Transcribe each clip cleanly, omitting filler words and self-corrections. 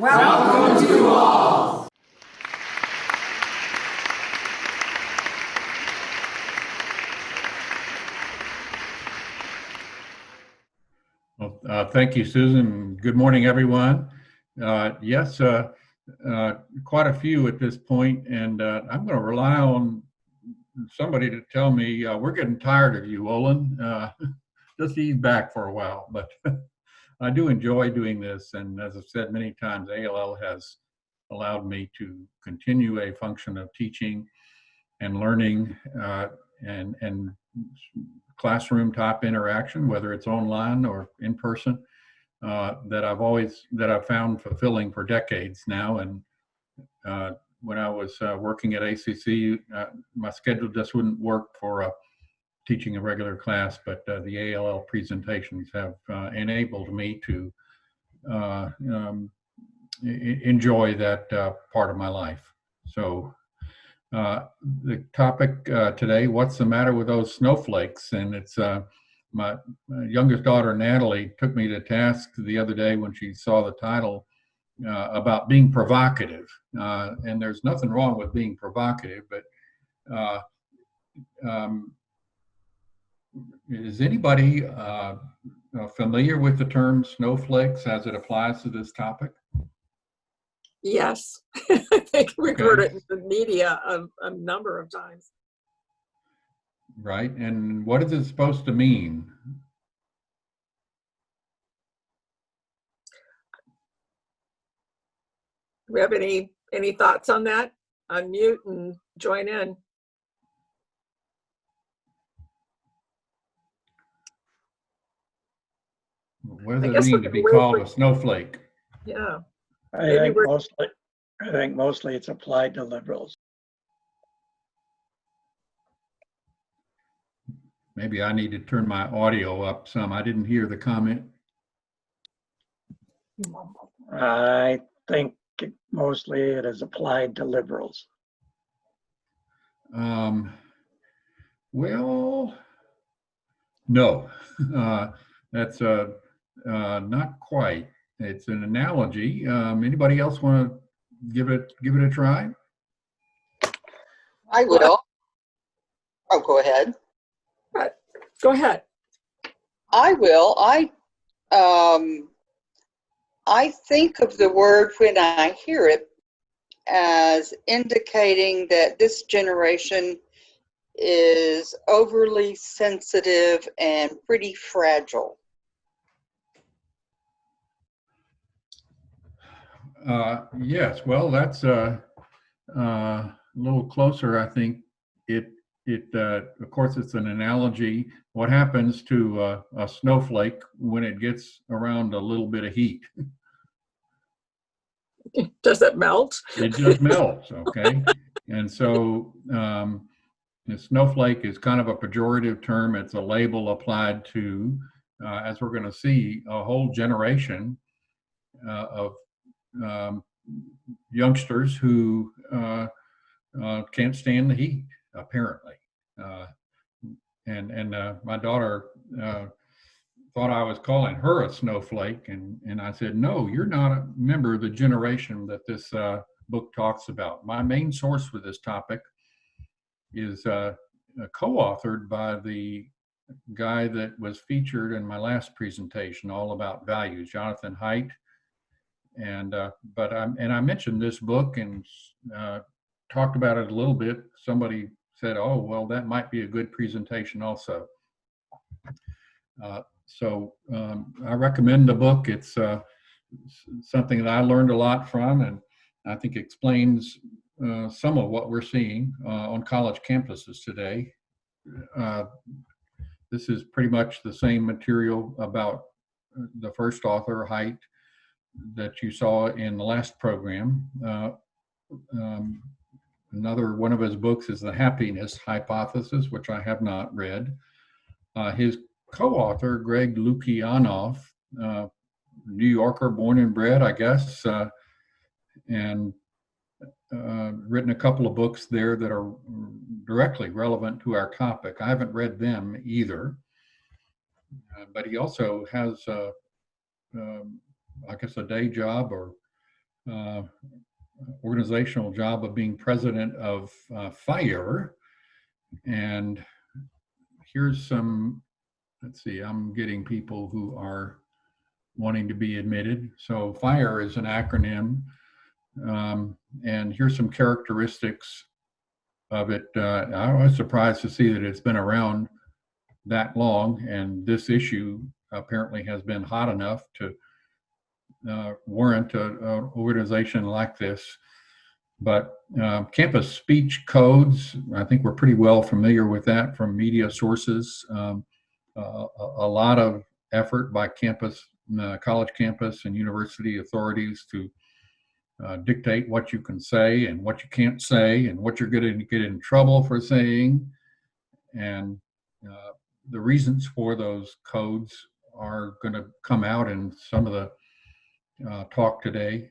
Welcome to all. Well, thank you, Susan. Good morning, everyone. Yes, quite a few at this point, and I'm going to rely on somebody to tell me we're getting tired of you, Olin. Just ease back for a while, but I do enjoy doing this, and as I've said many times, ALL has allowed me to continue a function of teaching and learning and classroom type interaction, whether it's online or in person, that I've found fulfilling for decades now. And when I was working at ACC, my schedule just wouldn't work for teaching a regular class, but the ALL presentations have enabled me to enjoy that part of my life. So the topic today, what's the matter with those snowflakes? And it's my youngest daughter, Natalie, took me to task the other day when she saw the title about being provocative. And there's nothing wrong with being provocative, but is anybody familiar with the term snowflakes as it applies to this topic? Yes, I think we've heard it in the media a number of times. Right, and what is it supposed to mean? Do we have any thoughts on that? Unmute and join in. What does it mean to be called a snowflake? Yeah. I think mostly it's applied to liberals. Maybe I need to turn my audio up some. I didn't hear the comment. I think mostly it is applied to liberals. Well, no, that's not quite. It's an analogy. Anybody else want to give it a try? I will. Oh, go ahead. Right. Go ahead. I will. I think of the word when I hear it as indicating that this generation is overly sensitive and pretty fragile. Yes, well, that's a little closer, I think. Of course, it's an analogy. What happens to a snowflake when it gets around a little bit of heat? Does it melt? It just melts, okay? And so the snowflake is kind of a pejorative term. It's a label applied to, as we're going to see, a whole generation of youngsters who can't stand the heat, apparently. And my daughter thought I was calling her a snowflake, and I said, no, you're not a member of the generation that this book talks about. My main source for this topic is co-authored by the guy that was featured in my last presentation, all about values, Jonathan Haidt. And I mentioned this book and talked about it a little bit. Somebody said, oh, well, that might be a good presentation also. So I recommend the book. It's something that I learned a lot from, and I think explains some of what we're seeing on college campuses today. This is pretty much the same material about the first author, Haidt, that you saw in the last program. Another one of his books is The Happiness Hypothesis, which I have not read. His co-author, Greg Lukianoff, New Yorker, born and bred, I guess, and written a couple of books there that are directly relevant to our topic. I haven't read them either, but he also has, I guess, a day job or organizational job of being president of FIRE. And here's some, let's see, I'm getting people who are wanting to be admitted. So FIRE is an acronym. And here's some characteristics of it. I was surprised to see that it's been around that long, and this issue apparently has been hot enough to warrant an organization like this. But campus speech codes, I think we're pretty well familiar with that from media sources. A lot of effort by campus, college campus and university authorities to dictate what you can say and what you can't say and what you're going to get in trouble for saying. And the reasons for those codes are going to come out in some of the talk today.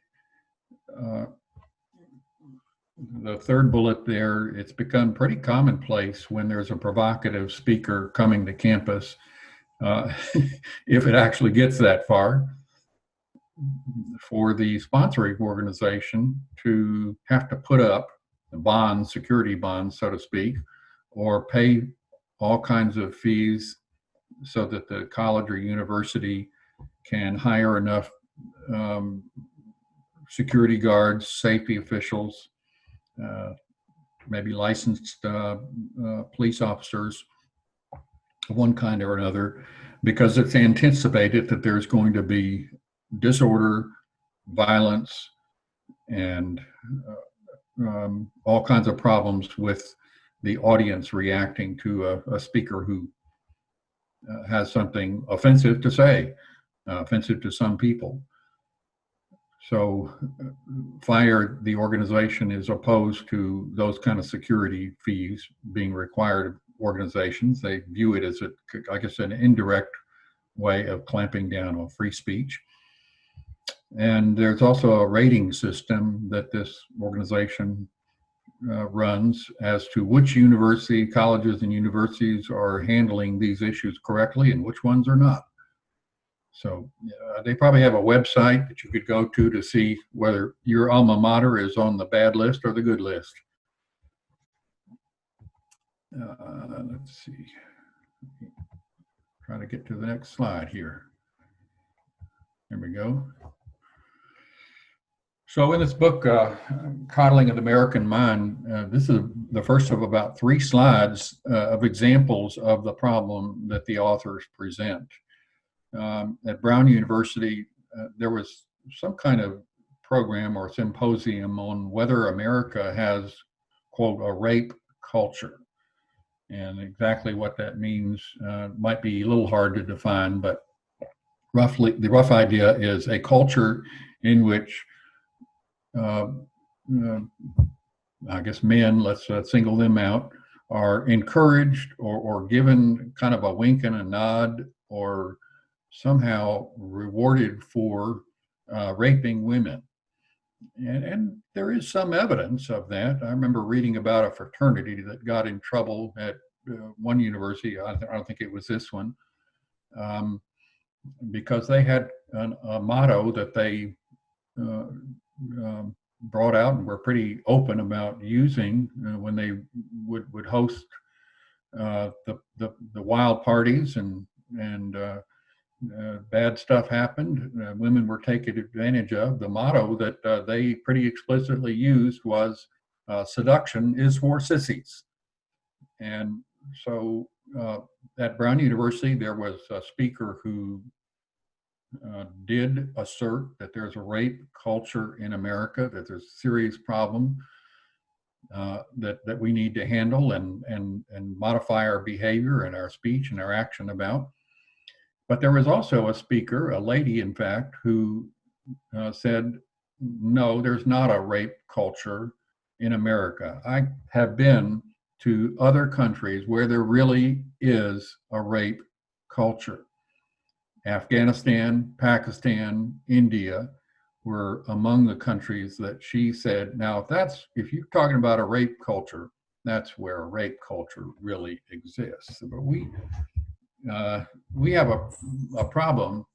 The third bullet there, it's become pretty commonplace when there's a provocative speaker coming to campus, if it actually gets that far, for the sponsoring organization to have to put up bonds, security bonds, so to speak, or pay all kinds of fees so that the college or university can hire enough security guards, safety officials, maybe licensed police officers of one kind or another, because it's anticipated that there's going to be disorder, violence, and all kinds of problems with the audience reacting to a speaker who has something offensive to say, offensive to some people. So FIRE, the organization, is opposed to those kind of security fees being required of organizations. They view it as, I guess, an indirect way of clamping down on free speech. And there's also a rating system that this organization runs as to which colleges and universities are handling these issues correctly and which ones are not. So they probably have a website that you could go to see whether your alma mater is on the bad list or the good list. Let's see. Try to get to the next slide here. There we go. So in this book, Coddling of the American Mind, this is the first of about 3 slides of examples of the problem that the authors present. At Brown University, there was some kind of program or symposium on whether America has, quote, a rape culture. And exactly what that means might be a little hard to define, but roughly, the rough idea is a culture in which I guess men, let's single them out, are encouraged or given kind of a wink and a nod or somehow rewarded for raping women. And there is some evidence of that. I remember reading about a fraternity that got in trouble at one university, I don't think it was this one, because they had a motto that they brought out and were pretty open about using when they would host the wild parties and bad stuff happened. Women were taken advantage of. The motto that they pretty explicitly used was seduction is for sissies. And so at Brown University, there was a speaker who did assert that there's a rape culture in America, that there's a serious problem that we need to handle and modify our behavior and our speech and our action about. But there was also a speaker, a lady, in fact, who said, no, there's not a rape culture in America. I have been to other countries where there really is a rape culture. Afghanistan, Pakistan, India were among the countries that she said, now if you're talking about a rape culture, that's where a rape culture really exists. But we have a problem,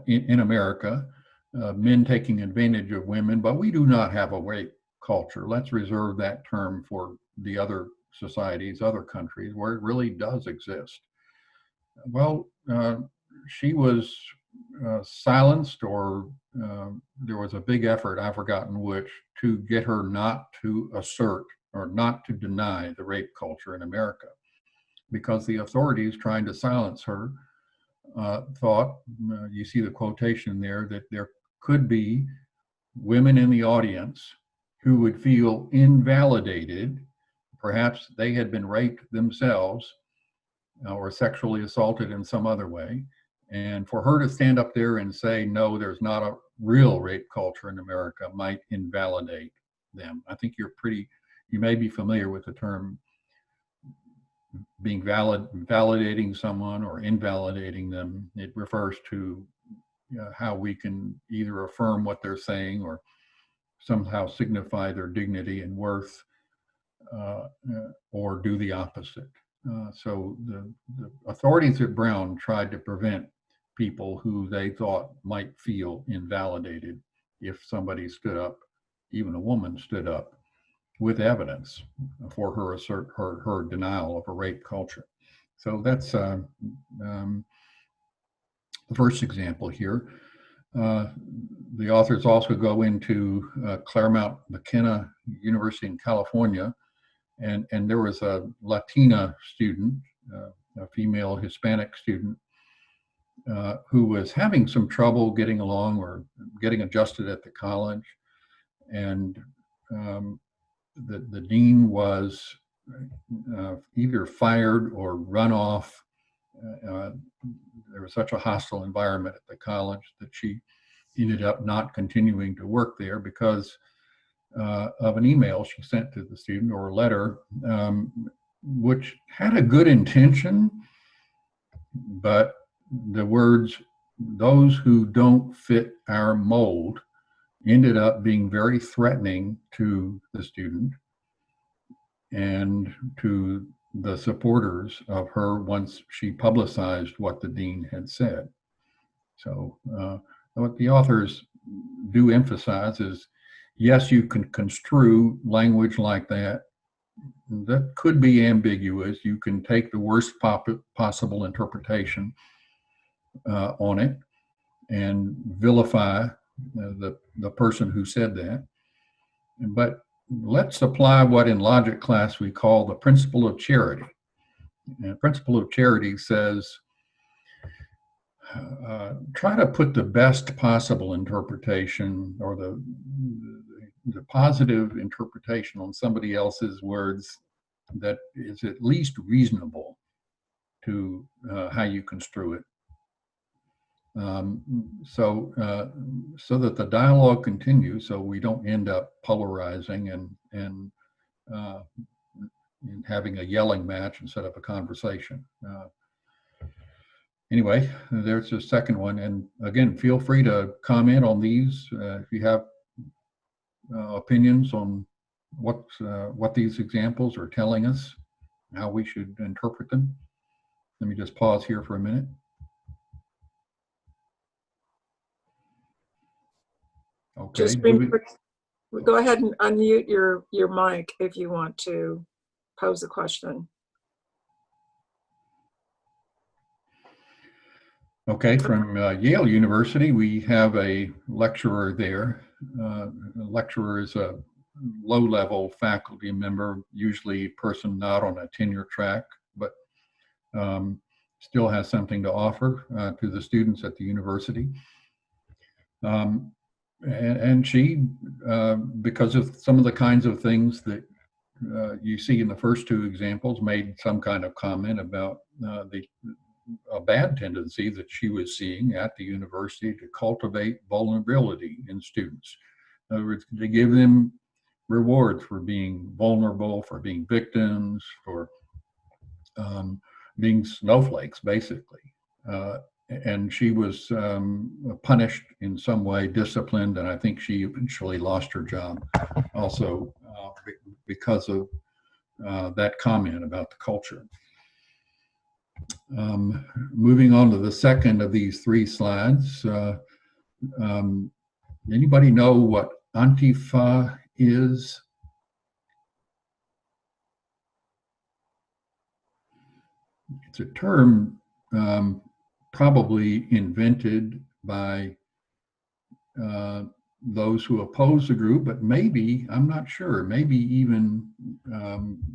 in America, men taking advantage of women, but we do not have a rape culture. Let's reserve that term for the other societies, other countries where it really does exist. Well, she was silenced, or there was a big effort, I've forgotten which, to get her not to assert or not to deny the rape culture in America, because the authorities trying to silence her thought, you see the quotation there, that there could be women in the audience who would feel invalidated. Perhaps they had been raped themselves or sexually assaulted in some other way. And for her to stand up there and say, no, there's not a real rape culture in America, might invalidate them. I think you may be familiar with the term being validating someone or invalidating them. It refers to how we can either affirm what they're saying or somehow signify their dignity and worth, or do the opposite. So the authorities at Brown tried to prevent people who they thought might feel invalidated if somebody stood up, even a woman stood up, with evidence for her denial of a rape culture. So that's the first example here. The authors also go into Claremont McKenna University in California, and there was a Latina student, a female Hispanic student, who was having some trouble getting along or getting adjusted at the college. And the dean was either fired or run off. There was such a hostile environment at the college that she ended up not continuing to work there because of an email she sent to the student, or a letter, which had a good intention, but the words, "those who don't fit our mold," ended up being very threatening to the student and to the supporters of her once she publicized what the dean had said. So what the authors do emphasize is, yes, you can construe language like that. That could be ambiguous. You can take the worst possible interpretation on it and vilify the person who said that. But let's apply what in logic class we call the principle of charity. And the principle of charity says, try to put the best possible interpretation, or the positive interpretation on somebody else's words that is at least reasonable to how you construe it. So that the dialogue continues, so we don't end up polarizing and having a yelling match instead of a conversation. Anyway, there's a second one, and again, feel free to comment on these if you have opinions on what these examples are telling us, how we should interpret them. Let me just pause here for a minute. Okay. Just go ahead and unmute your mic if you want to pose a question. Okay, from Yale University, we have a lecturer there. A lecturer is a low-level faculty member, usually a person not on a tenure track, but still has something to offer to the students at the university. And she, because of some of the kinds of things that you see in the first two examples, made some kind of comment about a bad tendency that she was seeing at the university to cultivate vulnerability in students. In other words, to give them rewards for being vulnerable, for being victims, for being snowflakes, basically. And she was punished in some way, disciplined, and I think she eventually lost her job also because of that comment about the culture. Moving on to the second of these three slides. Anybody know what Antifa is? It's a term probably invented by those who oppose the group, but maybe, I'm not sure, maybe even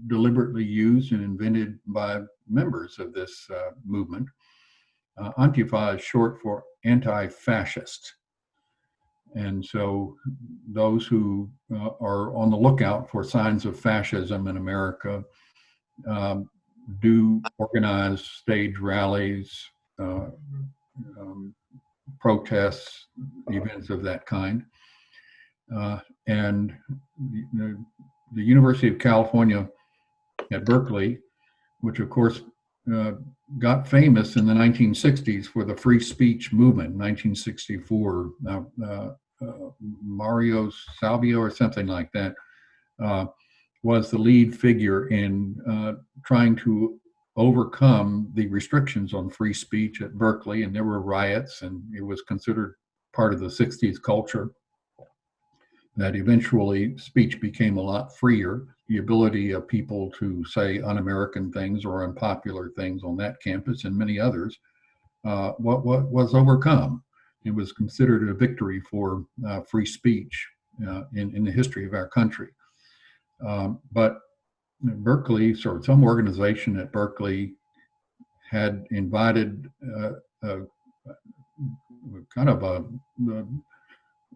deliberately used and invented by members of this movement. Antifa is short for anti-fascist. And so those who are on the lookout for signs of fascism in America do organize stage rallies, protests, events of that kind. And the University of California at Berkeley, which of course got famous in the 1960s for the free speech movement, 1964, Mario Salvio or something like that, was the lead figure in trying to overcome the restrictions on free speech at Berkeley, and there were riots, and it was considered part of the 60s culture. That eventually speech became a lot freer. The ability of people to say un-American things or unpopular things on that campus and many others what was overcome. It was considered a victory for free speech in the history of our country. But Berkeley, or some organization at Berkeley, had invited kind of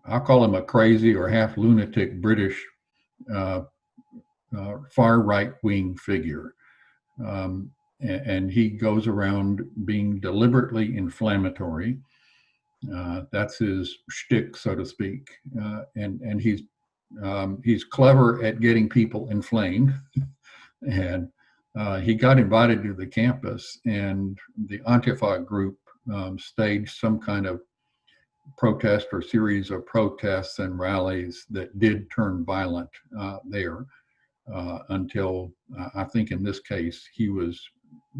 I'll call him a crazy or half lunatic British far right-wing figure. And he goes around being deliberately inflammatory. That's his shtick, so to speak. And he's clever at getting people inflamed. And he got invited to the campus, and the Antifa group staged some kind of protest or series of protests and rallies that did turn violent there until I think in this case he was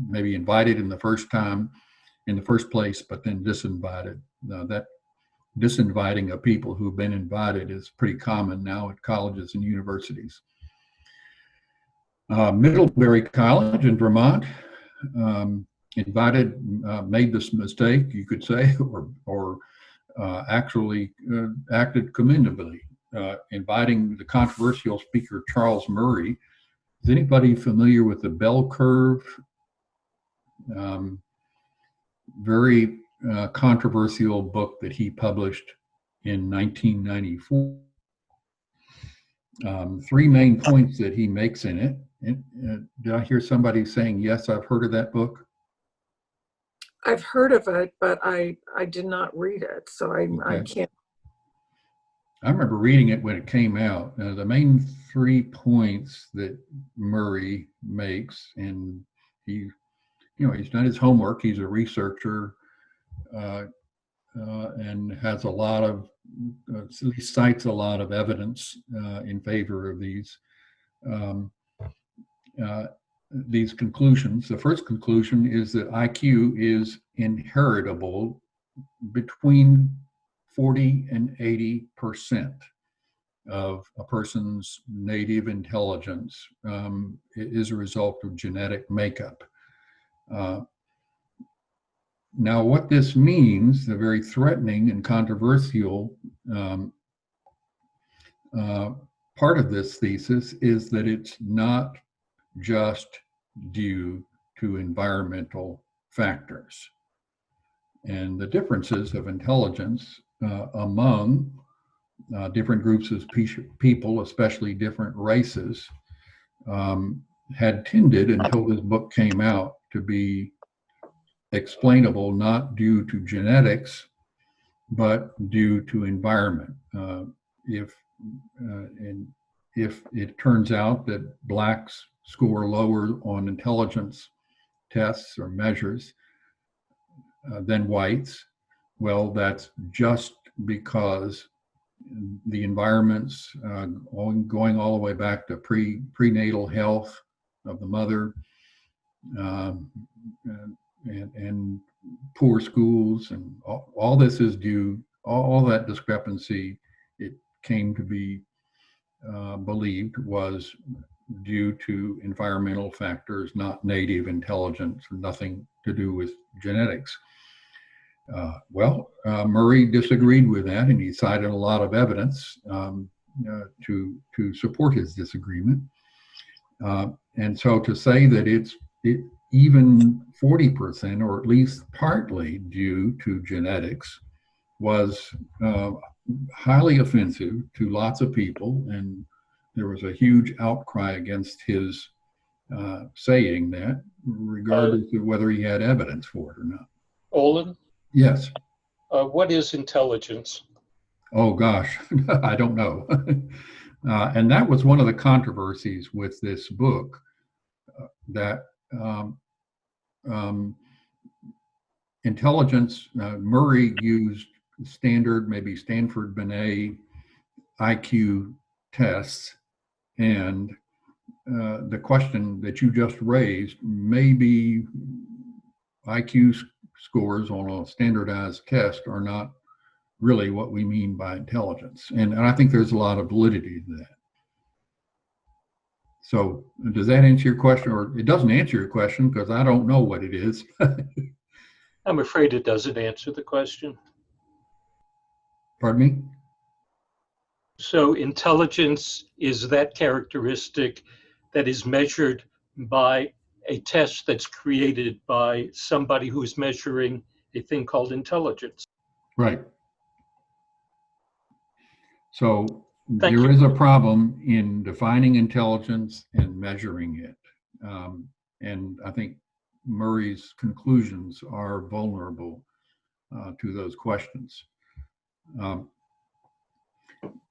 maybe invited in the first place, but then disinvited. That disinviting of people who've been invited is pretty common now at colleges and universities. Middlebury College in Vermont made this mistake, you could say, or actually acted commendably, inviting the controversial speaker Charles Murray. Is anybody familiar with the bell curve? Very controversial book that he published in 1994. Three main points that he makes in it. Did I hear somebody saying, yes, I've heard of that book? I've heard of it, but I did not read it, so I can't. I remember reading it when it came out. The main 3 points that Murray makes, and he's done his homework. He's a researcher and has a lot of, he cites a lot of evidence in favor of these conclusions. The first conclusion is that IQ is inheritable between 40 and 80% of a person's native intelligence is a result of genetic makeup. Now, what this means, the very threatening and controversial part of this thesis, is that it's not just due to environmental factors. And the differences of intelligence among different groups of people, especially different races, had tended, until this book came out, to be explainable not due to genetics, but due to environment. If it turns out that blacks score lower on intelligence tests or measures than whites, well, that's just because the environments going all the way back to prenatal health of the mother, and poor schools, and all this is due, all that discrepancy, it came to be believed was due to environmental factors, not native intelligence, nothing to do with genetics. Murray disagreed with that, and he cited a lot of evidence to support his disagreement. And so to say that it's even 40%, or at least partly due to genetics, was highly offensive to lots of people, and there was a huge outcry against his saying that, regardless of whether he had evidence for it or not. Olin, Yes. what is intelligence? Oh gosh, I don't know. And that was one of the controversies with this book, that intelligence, Murray used standard, maybe Stanford-Binet IQ tests, and the question that you just raised, maybe IQ scores on a standardized test are not really what we mean by intelligence. And I think there's a lot of validity to that. So does that answer your question? Or it doesn't answer your question because I don't know what it is. I'm afraid it doesn't answer the question. Pardon me? So intelligence is that characteristic that is measured by a test that's created by somebody who is measuring a thing called intelligence. Right. So Thank there you. is a problem in defining intelligence and measuring it. And I think Murray's conclusions are vulnerable to those questions.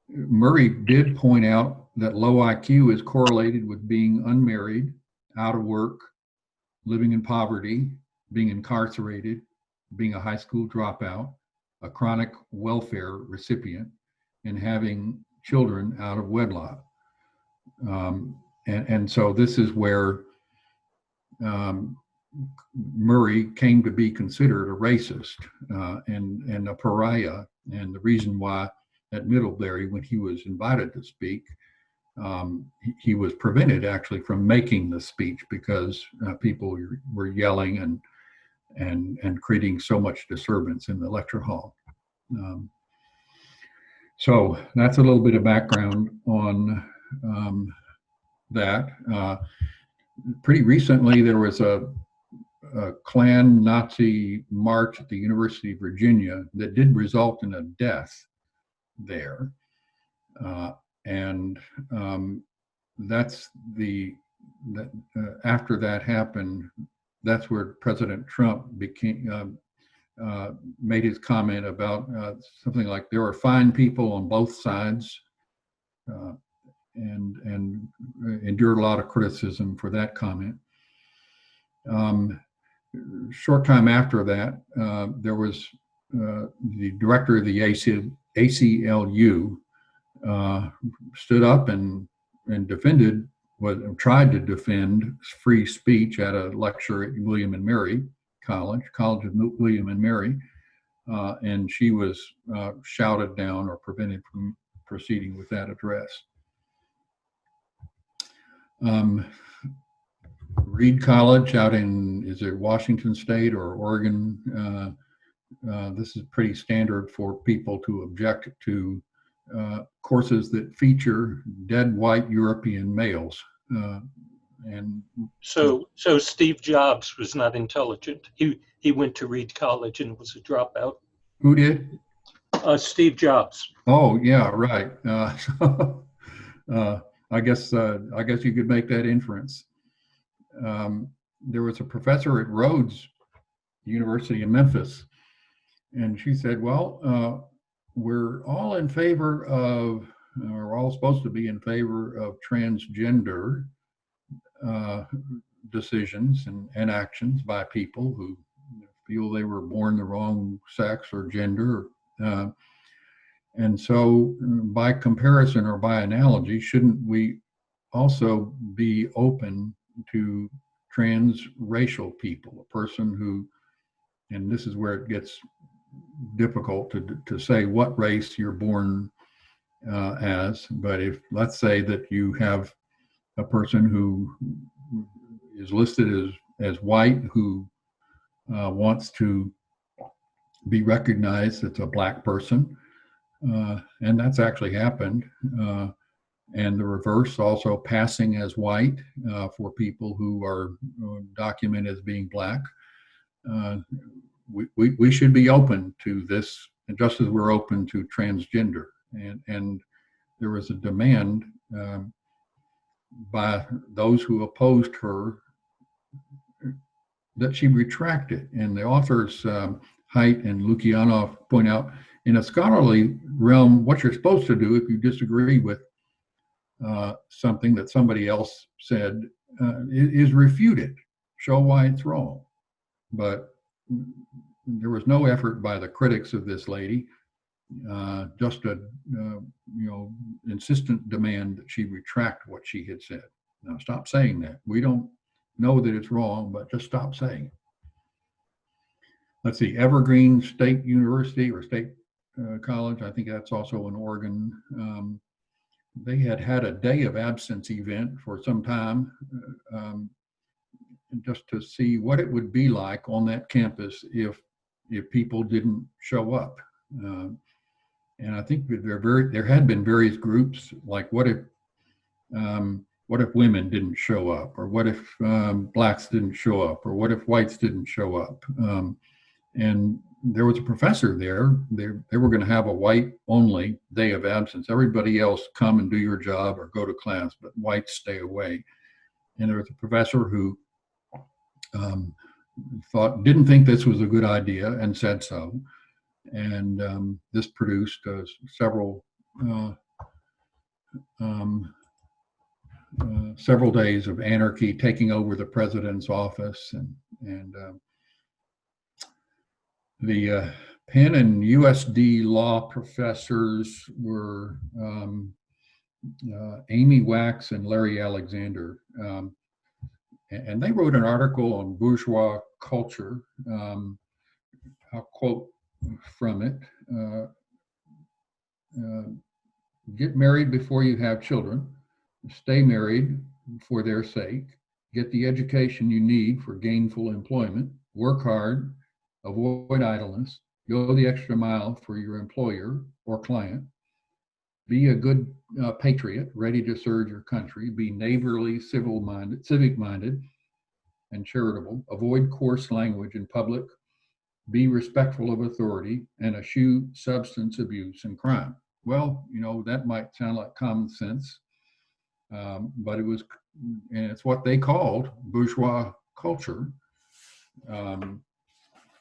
Murray did point out that low IQ is correlated with being unmarried, out of work, living in poverty, being incarcerated, being a high school dropout, a chronic welfare recipient, and having children out of wedlock. And so this is where Murray came to be considered a racist and a pariah. And the reason why at Middlebury, when he was invited to speak, he was prevented actually from making the speech because people were yelling and creating so much disturbance in the lecture hall. So that's a little bit of background on that. Pretty recently, there was a Klan Nazi march at the University of Virginia that did result in a death there. After that happened, that's where President Trump made his comment about something like there are fine people on both sides, and endured a lot of criticism for that comment. Short time after that, there was the director of the ACLU stood up and tried to defend free speech at a lecture at William and Mary College of William and Mary, and she was shouted down or prevented from proceeding with that address. Reed College out in, is it Washington State or Oregon? This is pretty standard for people to object to courses that feature dead white European males. So Steve Jobs was not intelligent. He went to Reed College and was a dropout. Who did? Steve Jobs. Oh yeah, right. I guess you could make that inference. There was a professor at Rhodes University in Memphis, and she said, well, we're all in favor of, we're all supposed to be in favor of transgender decisions and actions by people who feel they were born the wrong sex or gender. And so by comparison or by analogy, shouldn't we also be open to transracial people, a person who, and this is where it gets difficult to say what race you're born as, but if, let's say that you have a person who is listed as white, who wants to be recognized as a black person, and that's actually happened. And the reverse, also passing as white for people who are documented as being black. We should be open to this, just as we're open to transgender. And there was a demand by those who opposed her that she retract it. And the authors, Haidt and Lukianoff, point out, in a scholarly realm, what you're supposed to do if you disagree with something that somebody else said is refute it, show why it's wrong. But there was no effort by the critics of this lady, just a insistent demand that she retract what she had said. Now stop saying that. We don't know that it's wrong, but just stop saying it. Let's see, Evergreen State University or State College, I think that's also in Oregon. They had a day of absence event for some time, just to see what it would be like on that campus if people didn't show up. And I think there had been various groups, like what if women didn't show up, or what if blacks didn't show up, or what if whites didn't show up? And there was a professor there. They were going to have a white-only day of absence. Everybody else come and do your job or go to class, but whites stay away. And there was a professor who didn't think this was a good idea and said so. And this produced several days of anarchy, taking over the president's office, and the Penn and USD law professors were Amy Wax and Larry Alexander. And they wrote an article on bourgeois culture. I'll quote from it. Get married before you have children. Stay married for their sake. Get the education you need for gainful employment. Work hard. Avoid idleness. Go the extra mile for your employer or client. Be a good patriot, ready to serve your country. Be neighborly, civic-minded, and charitable. Avoid coarse language in public. Be respectful of authority, and eschew substance abuse and crime. Well, that might sound like common sense, but and it's what they called bourgeois culture.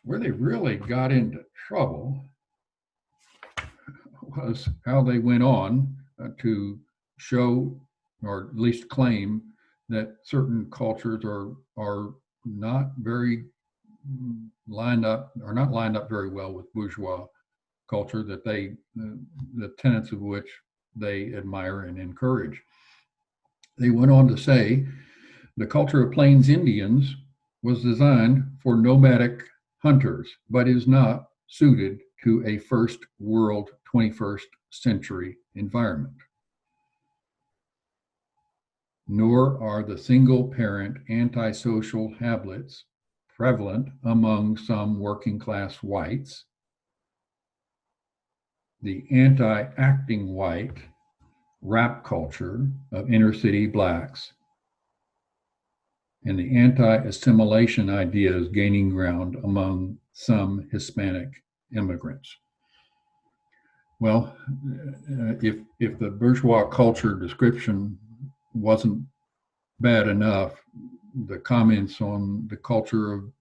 Where they really got into trouble was how they went on to show, or at least claim, that certain cultures are not lined up very well with bourgeois culture, that the tenets of which they admire and encourage. They went on to say the culture of Plains Indians was designed for nomadic hunters, but is not suited to a first world 21st century environment. Nor are the single parent antisocial habits prevalent among some working class whites. The anti-acting white rap culture of inner city blacks and the anti-assimilation ideas gaining ground among some Hispanic immigrants. Well, if the bourgeois culture description wasn't bad enough, the comments on the culture of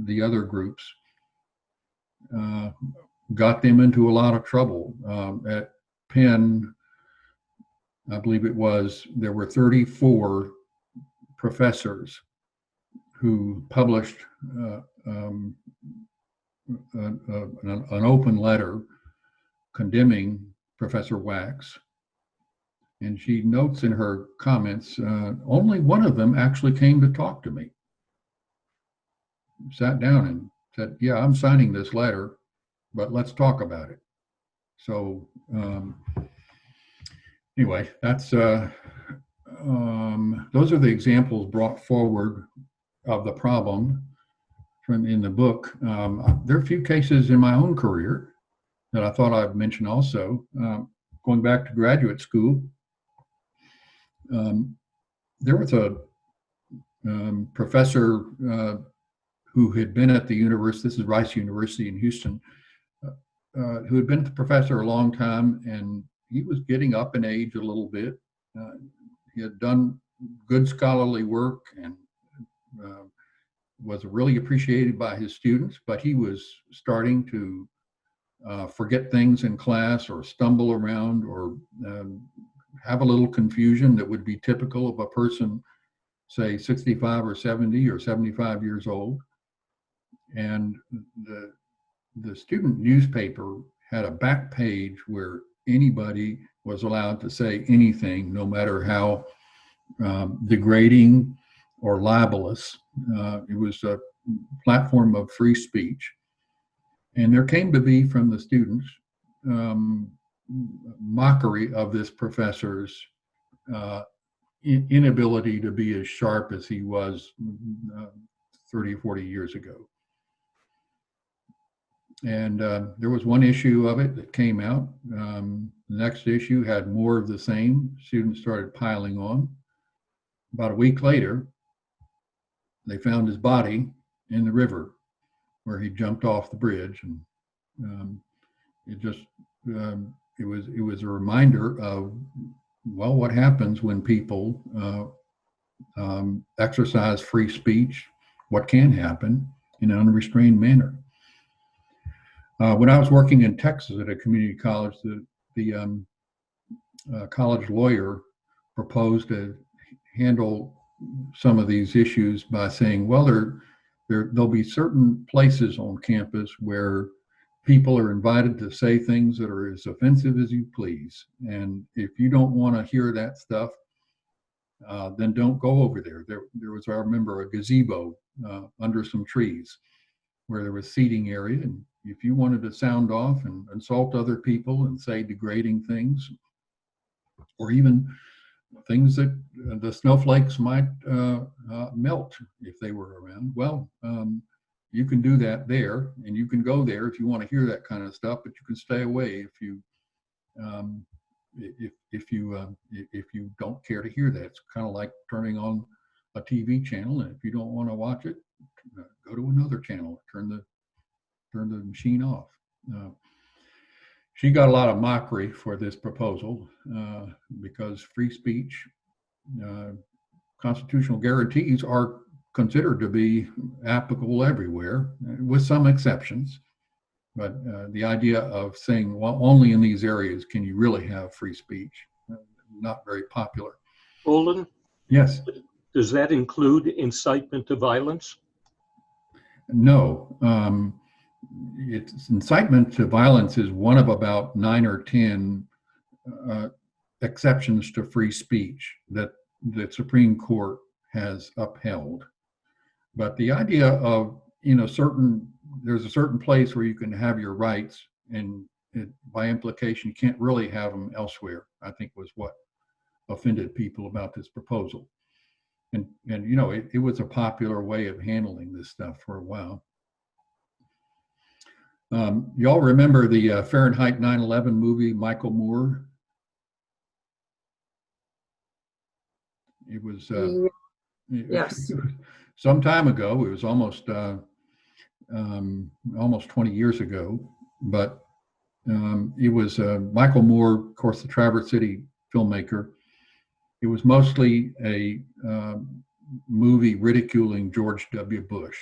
the other groups got them into a lot of trouble. At Penn, I believe there were 34 professors who published an open letter condemning Professor Wax. And she notes in her comments, only one of them actually came to talk to me. sat down and said, yeah, I'm signing this letter, but let's talk about it. So anyway, that's those are the examples brought forward of the problem from in the book. There are a few cases in my own career that I thought I'd mention also. Going back to graduate school, there was a professor who had been at the university, this is Rice University in Houston, who had been the professor a long time, and he was getting up in age a little bit. He had done good scholarly work and was really appreciated by his students, but he was starting to forget things in class or stumble around or have a little confusion that would be typical of a person, say 65 or 70 or 75 years old. And the student newspaper had a back page where anybody was allowed to say anything, no matter how degrading or libelous. It was a platform of free speech. And there came to be from the students mockery of this professor's inability to be as sharp as he was 30 or 40 years ago. And there was one issue of it that came out. The next issue had more of the same. Students started piling on. About a week later, they found his body in the river where he jumped off the bridge. And it was a reminder of, well, what happens when people exercise free speech, what can happen in an unrestrained manner. When I was working in Texas at a community college, the college lawyer proposed to handle some of these issues by saying, well, there'll be certain places on campus where people are invited to say things that are as offensive as you please. And if you don't want to hear that stuff, then don't go over there. There was, I remember, a gazebo under some trees where there was seating area. And if you wanted to sound off and insult other people and say degrading things, or even things that the snowflakes might melt if they were around, well, you can do that there, and you can go there if you want to hear that kind of stuff, but you can stay away if you don't care to hear that. It's kind of like turning on a TV channel, and if you don't want to watch it, go to another channel, turn the machine off. She got a lot of mockery for this proposal because free speech, constitutional guarantees are considered to be applicable everywhere, with some exceptions. But the idea of saying, well, only in these areas can you really have free speech, not very popular. Olin? Yes. Does that include incitement to violence? No. It's incitement to violence is one of about 9 or 10 exceptions to free speech that the Supreme Court has upheld. But the idea of, there's a certain place where you can have your rights, and by implication, you can't really have them elsewhere, I think was what offended people about this proposal. And it was a popular way of handling this stuff for a while. Y'all remember the Fahrenheit 9/11 movie, Michael Moore? It was Yes. some time ago. It was almost 20 years ago, but it was Michael Moore, of course, the Traverse City filmmaker. It was mostly a movie ridiculing George W. Bush.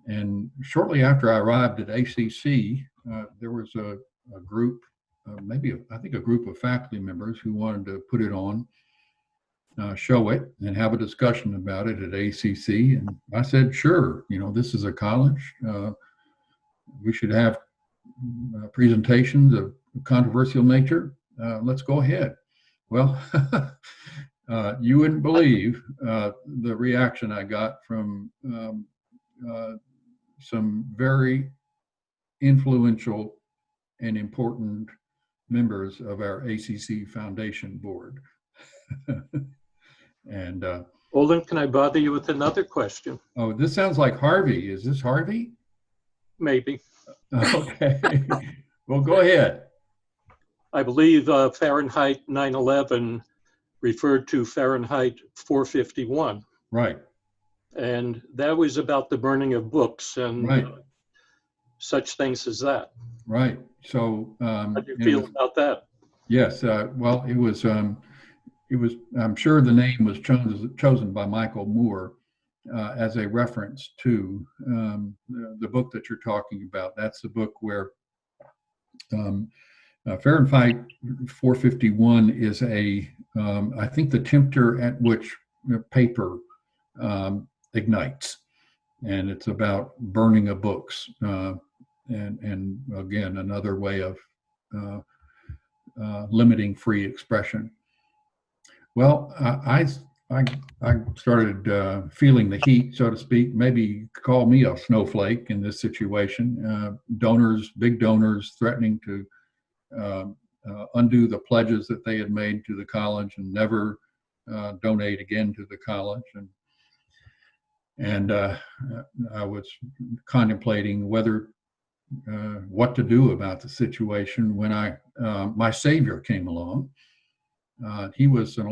And shortly after I arrived at ACC, there was a group, I think a group of faculty members who wanted to put it on, show it, and have a discussion about it at ACC. And I said, sure, this is a college. We should have presentations of controversial nature. Let's go ahead. Well, you wouldn't believe the reaction I got from some very influential and important members of our ACC Foundation board. And Olin, can I bother you with another question? oh, this sounds like Harvey. Is this Harvey? Maybe. Okay. Well, go ahead. I believe Fahrenheit 9/11 referred to Fahrenheit 451. Right. And that was about the burning of books and Right. such things as that. Right. So, How do you feel about that? yes. Well, it was. I'm sure the name was chosen by Michael Moore as a reference to the book that you're talking about. That's the book where Fahrenheit 451 is I think the temperature at which paper ignites, and it's about burning of books, and again another way of limiting free expression. Well, I started feeling the heat, so to speak. Maybe call me a snowflake in this situation. Big donors threatening to undo the pledges that they had made to the college and never donate again to the college. And I was contemplating what to do about the situation when my savior came along. He was an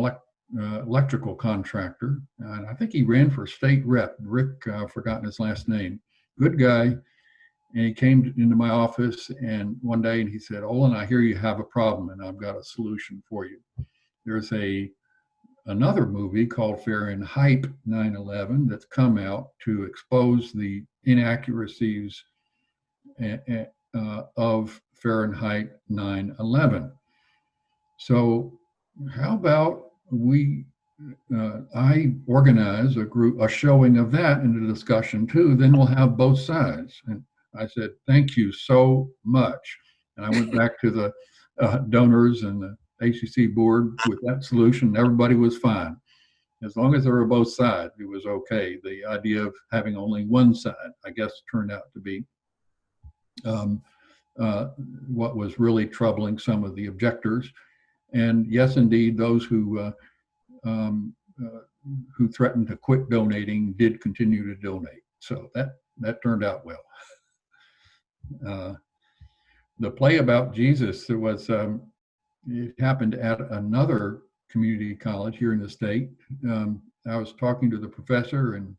electrical contractor, and I think he ran for state rep. Rick, I've forgotten his last name. Good guy. And he came into my office and one day and he said, "Olin, I hear you have a problem and I've got a solution for you. There's another movie called Fahrenheit 9/11 that's come out to expose the inaccuracies of Fahrenheit 9/11. So how about I organize a showing of that in the discussion too, then we'll have both sides." And I said, "Thank you so much." And I went back to the donors and the ACC board with that solution. Everybody was fine. As long as there were both sides, it was okay. The idea of having only one side, I guess, turned out to be what was really troubling some of the objectors. And yes, indeed, those who threatened to quit donating did continue to donate. So that turned out well. The play about Jesus, it happened at another community college here in the state. I was talking to the professor, and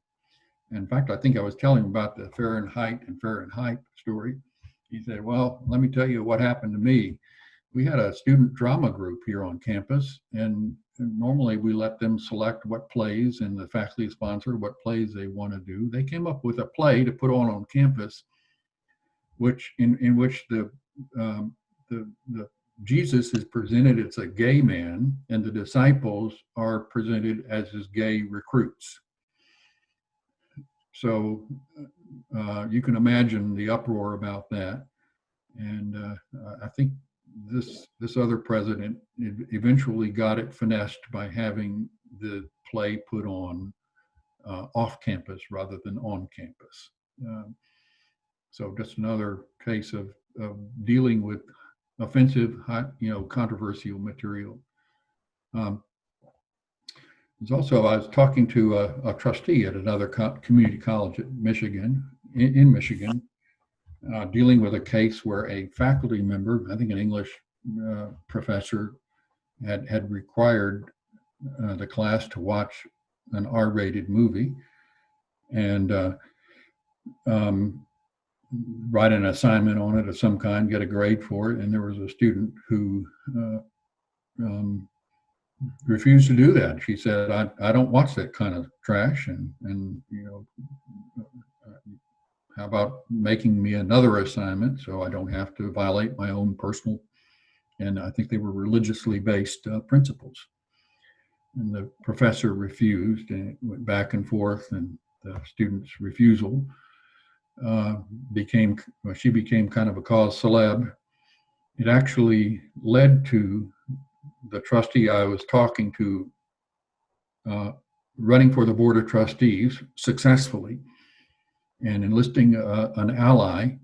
in fact, I think I was telling him about the Fahrenheit and Fahrenheit story. He said, "Well, let me tell you what happened to me. We had a student drama group here on campus, and normally we let them select what plays, and the faculty sponsor what plays they want to do. They came up with a play to put on campus, in which the Jesus is presented as a gay man, and the disciples are presented as his gay recruits. So you can imagine the uproar about that. And I think this other president eventually got it finessed by having the play put on off campus rather than on campus. So just another case of dealing with offensive, controversial material. There's also, I was talking to a trustee at another community college at Michigan, in Michigan, dealing with a case where a faculty member, I think an English professor, had required the class to watch an R-rated movie and write an assignment on it of some kind, get a grade for it. And there was a student who refused to do that. She said, I don't watch that kind of trash, and how about making me another assignment so I don't have to violate my own personal, and I think they were religiously based principles. And the professor refused, and it went back and forth, and the student's refusal became kind of a cause célèbre. It actually led to the trustee I was talking to running for the board of trustees successfully. and enlisting an ally.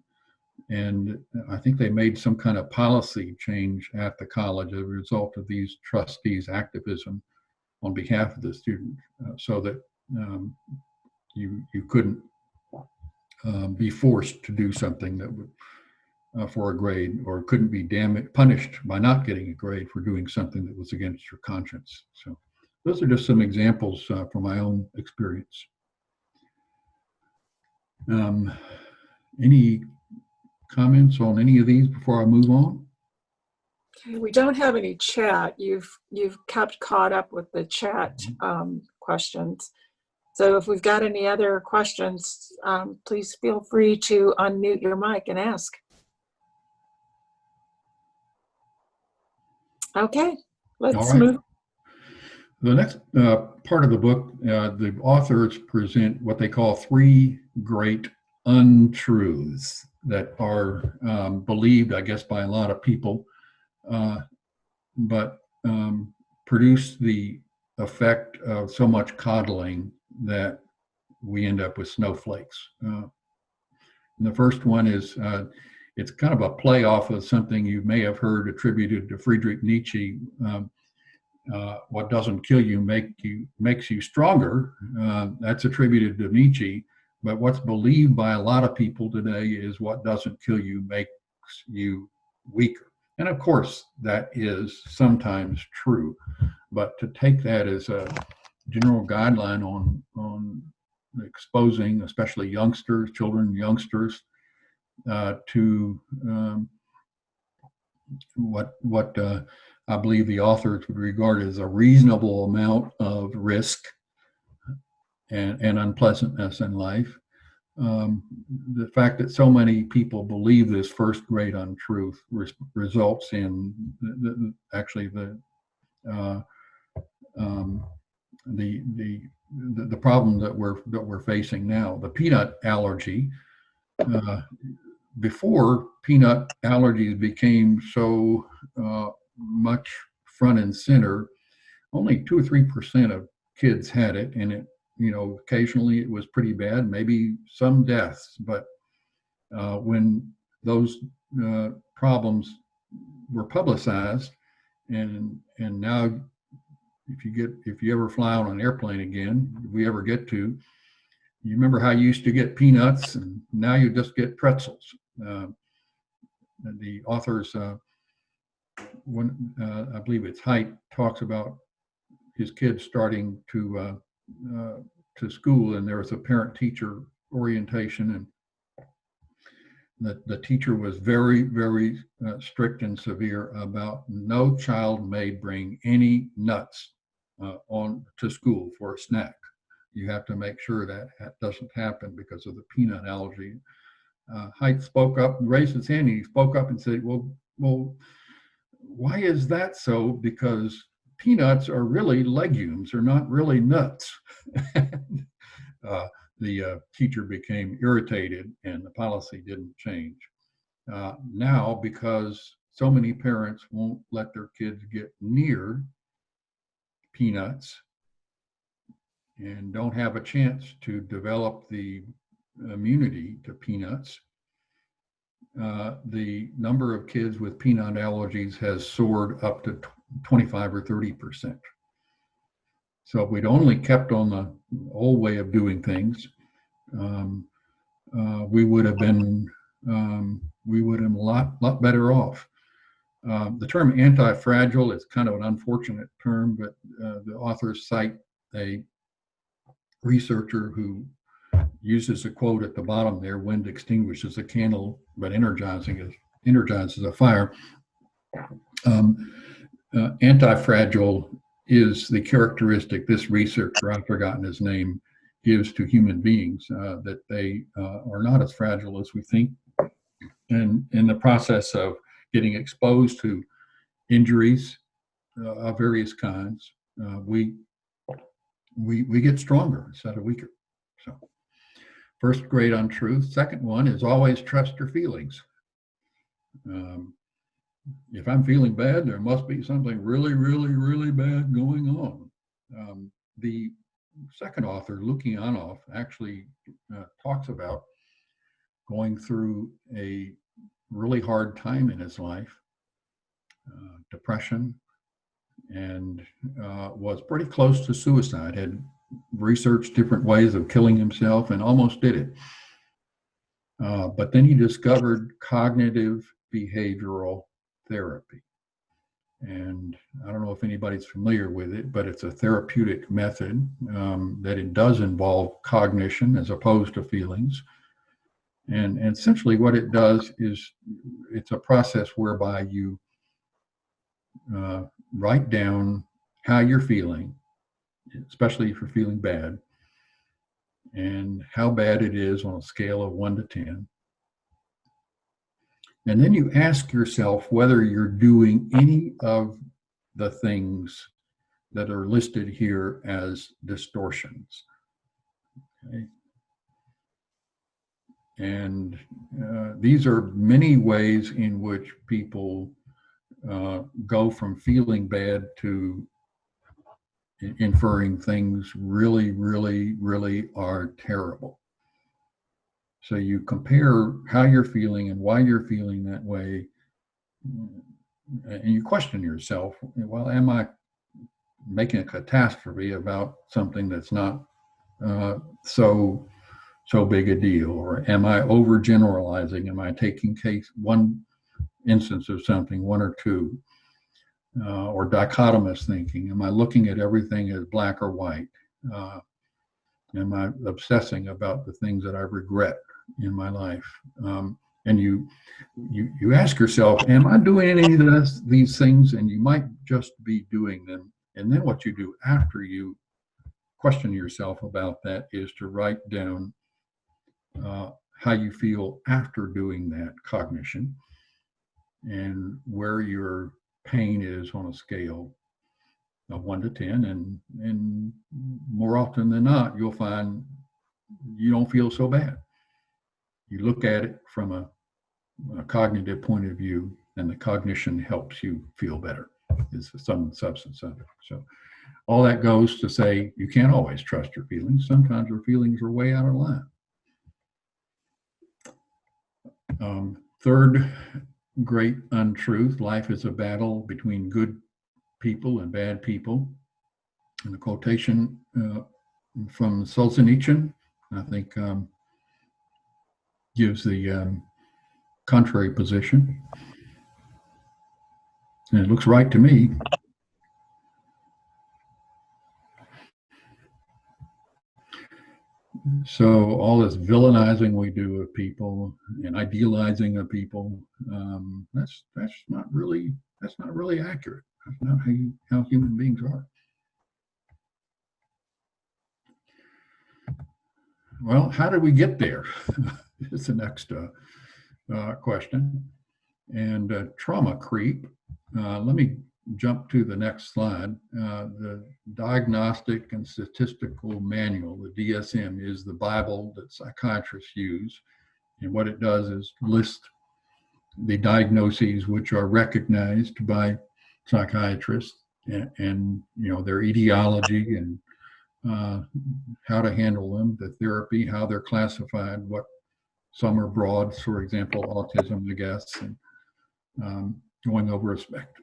And I think they made some kind of policy change at the college as a result of these trustees' activism on behalf of the student, so that you couldn't be forced to do something that would for a grade, or couldn't be punished by not getting a grade for doing something that was against your conscience. So those are just some examples from my own experience. Any comments on any of these before I move on? We don't have any chat. You've kept caught up with the chat questions. So if we've got any other questions, please feel free to unmute your mic and ask. Okay, let's move. The next part of the book, the authors present what they call 3 great untruths that are believed, I guess, by a lot of people, but produce the effect of so much coddling that we end up with snowflakes. And the first one is, it's kind of a play off of something you may have heard attributed to Friedrich Nietzsche. What doesn't kill you makes you stronger. That's attributed to Nietzsche. But what's believed by a lot of people today is what doesn't kill you makes you weaker. And of course, that is sometimes true. But to take that as a general guideline on exposing, especially youngsters, youngsters, to what I believe the authors would regard as a reasonable amount of risk and unpleasantness in life. The fact that so many people believe this first great untruth results in the problem that we're facing now. The peanut allergy. Before peanut allergies became so much front and center, only 2 or 3% of kids had it, and it, occasionally it was pretty bad, maybe some deaths. But when those problems were publicized, and now if you ever fly on an airplane again, if we ever get to, you remember how you used to get peanuts, and now you just get pretzels. The authors, I believe it's Haidt, talks about his kids starting to school, and there was a parent-teacher orientation, and the teacher was very, very strict and severe about no child may bring any nuts on to school for a snack. You have to make sure that doesn't happen because of the peanut allergy. Haidt spoke up, raised his hand, and he spoke up and said, well, why is that so? Because peanuts are really legumes, they're not really nuts. The teacher became irritated, and the policy didn't change. Now, because so many parents won't let their kids get near peanuts and don't have a chance to develop the immunity to peanuts, the number of kids with peanut allergies has soared up to 25 or 30%. So if we'd only kept on the old way of doing things, we would have been a lot better off. The term anti-fragile is kind of an unfortunate term, but the authors cite a researcher who uses a quote at the bottom there: "Wind extinguishes a candle, but energizes a fire." Anti-fragile is the characteristic this researcher, I've forgotten his name, gives to human beings, that they are not as fragile as we think. And in the process of getting exposed to injuries of various kinds, we get stronger instead of weaker. So, first great untruth. Second one is always trust your feelings. If I'm feeling bad, there must be something really, really, really bad going on. The second author, Lukianoff, actually talks about going through a really hard time in his life, depression, and was pretty close to suicide, had researched different ways of killing himself and almost did it. But then he discovered cognitive behavioral therapy. And I don't know if anybody's familiar with it, but it's a therapeutic method that it does involve cognition as opposed to feelings. And essentially what it does is it's a process whereby you write down how you're feeling, especially if you're feeling bad, and how bad it is on a scale of 1 to 10. And then you ask yourself whether you're doing any of the things that are listed here as distortions. Okay. And these are many ways in which people go from feeling bad to inferring things really, really, really are terrible. So you compare how you're feeling and why you're feeling that way, and you question yourself, well, am I making a catastrophe about something that's not so big a deal? Or am I overgeneralizing? Am I taking one instance of something, one or two? Or dichotomous thinking? Am I looking at everything as black or white? Am I obsessing about the things that I regret in my life? And you ask yourself, am I doing any of these things? And you might just be doing them. And then what you do after you question yourself about that is to write down how you feel after doing that cognition and where your pain is on a scale of 1 to 10, and more often than not, you'll find you don't feel so bad. You look at it from a cognitive point of view, and the cognition helps you feel better, is some substance of it. So all that goes to say you can't always trust your feelings. Sometimes your feelings are way out of line. Third great untruth: life is a battle between good people and bad people. And the quotation from Solzhenitsyn, I think, gives the contrary position. And it looks right to me. So all this villainizing we do of people and idealizing of people, that's not really accurate. That's not how human beings are. Well, how did we get there? Is the next question. And trauma creep. Let me jump to the next slide. The Diagnostic and Statistical Manual, the DSM, is the Bible that psychiatrists use. And what it does is list the diagnoses which are recognized by psychiatrists and their etiology and how to handle them, the therapy, how they're classified, what some are broad, for example, autism, I guess, and going over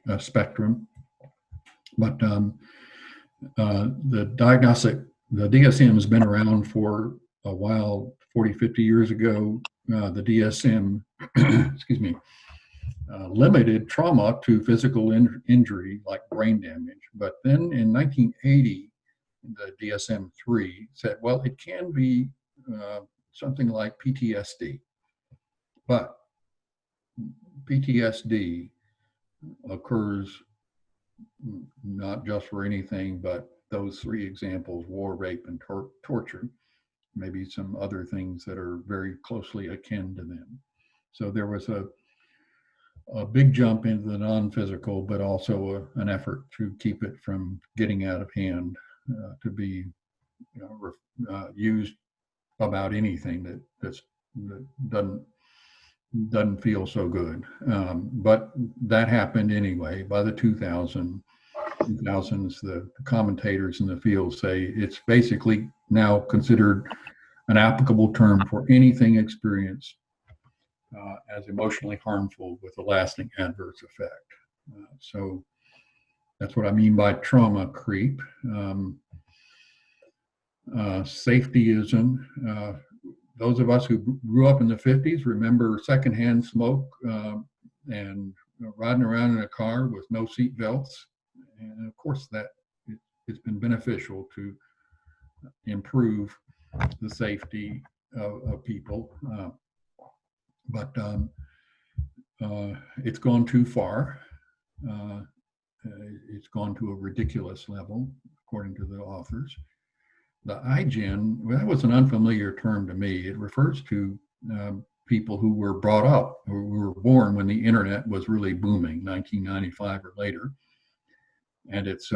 a spectrum. But the DSM has been around for a while. 40, 50 years ago, the DSM, excuse me, limited trauma to physical injury like brain damage. But then in 1980, the DSM-3 said, well, it can be something like PTSD. But PTSD occurs not just for anything but those three examples: war, rape, and torture, maybe some other things that are very closely akin to them. So there was a big jump into the non-physical, but also an effort to keep it from getting out of hand, to be used about anything that doesn't feel so good. But that happened anyway. By the 2000s, the commentators in the field say it's basically now considered an applicable term for anything experienced as emotionally harmful with a lasting adverse effect. So that's what I mean by trauma creep. Safetyism. Those of us who grew up in the 50s remember secondhand smoke and riding around in a car with no seat belts. And of course, it's been beneficial to improve the safety of people. But it's gone too far. It's gone to a ridiculous level, according to the authors. The iGen, well, that was an unfamiliar term to me. It refers to people who were brought up, who were born when the internet was really booming, 1995 or later. And it's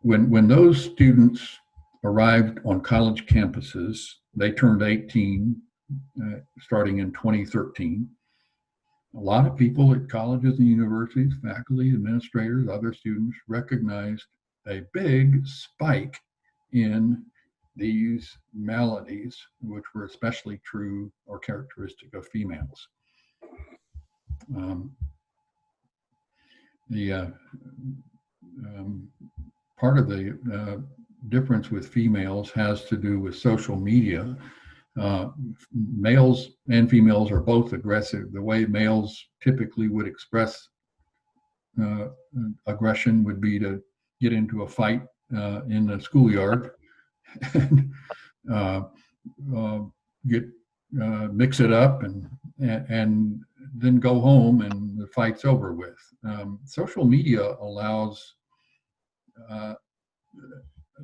when those students arrived on college campuses, they turned 18 starting in 2013. A lot of people at colleges and universities, faculty, administrators, other students recognized a big spike in these maladies, which were especially true or characteristic of females. Part of the difference with females has to do with social media. Males and females are both aggressive. The way males typically would express aggression would be to get into a fight in the schoolyard and mix it up and then go home and the fight's over with. Social media allows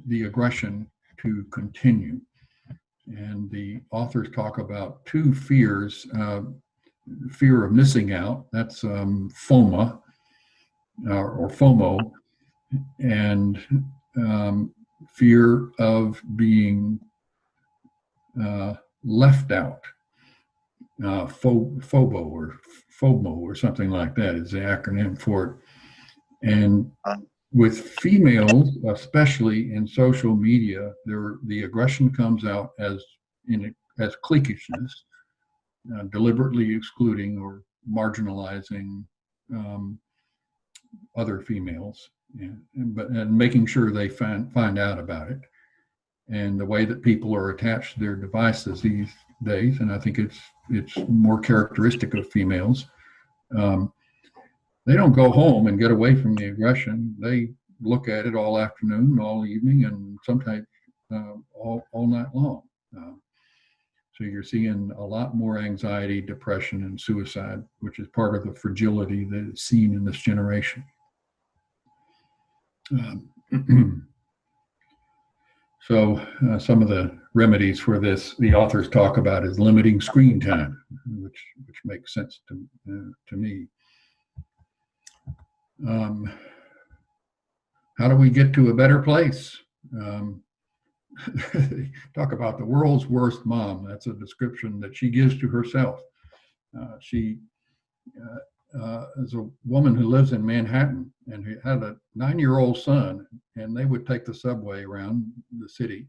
the aggression to continue. And the authors talk about two fears: fear of missing out, that's FOMA or FOMO, and fear of being left out. FOMO or something like that is the acronym for it. And with females, especially in social media, the aggression comes out as cliquishness, deliberately excluding or marginalizing other females, and making sure they find out about it. And the way that people are attached to their devices these days, and I think it's more characteristic of females. They don't go home and get away from the aggression. They look at it all afternoon, all evening, and sometimes all night long. So you're seeing a lot more anxiety, depression, and suicide, which is part of the fragility that is seen in this generation. So some of the remedies for this, the authors talk about, is limiting screen time, which makes sense to me. How do we get to a better place? Talk about the world's worst mom. That's a description that she gives to herself. She is a woman who lives in Manhattan and who had a 9-year-old son, and they would take the subway around the city.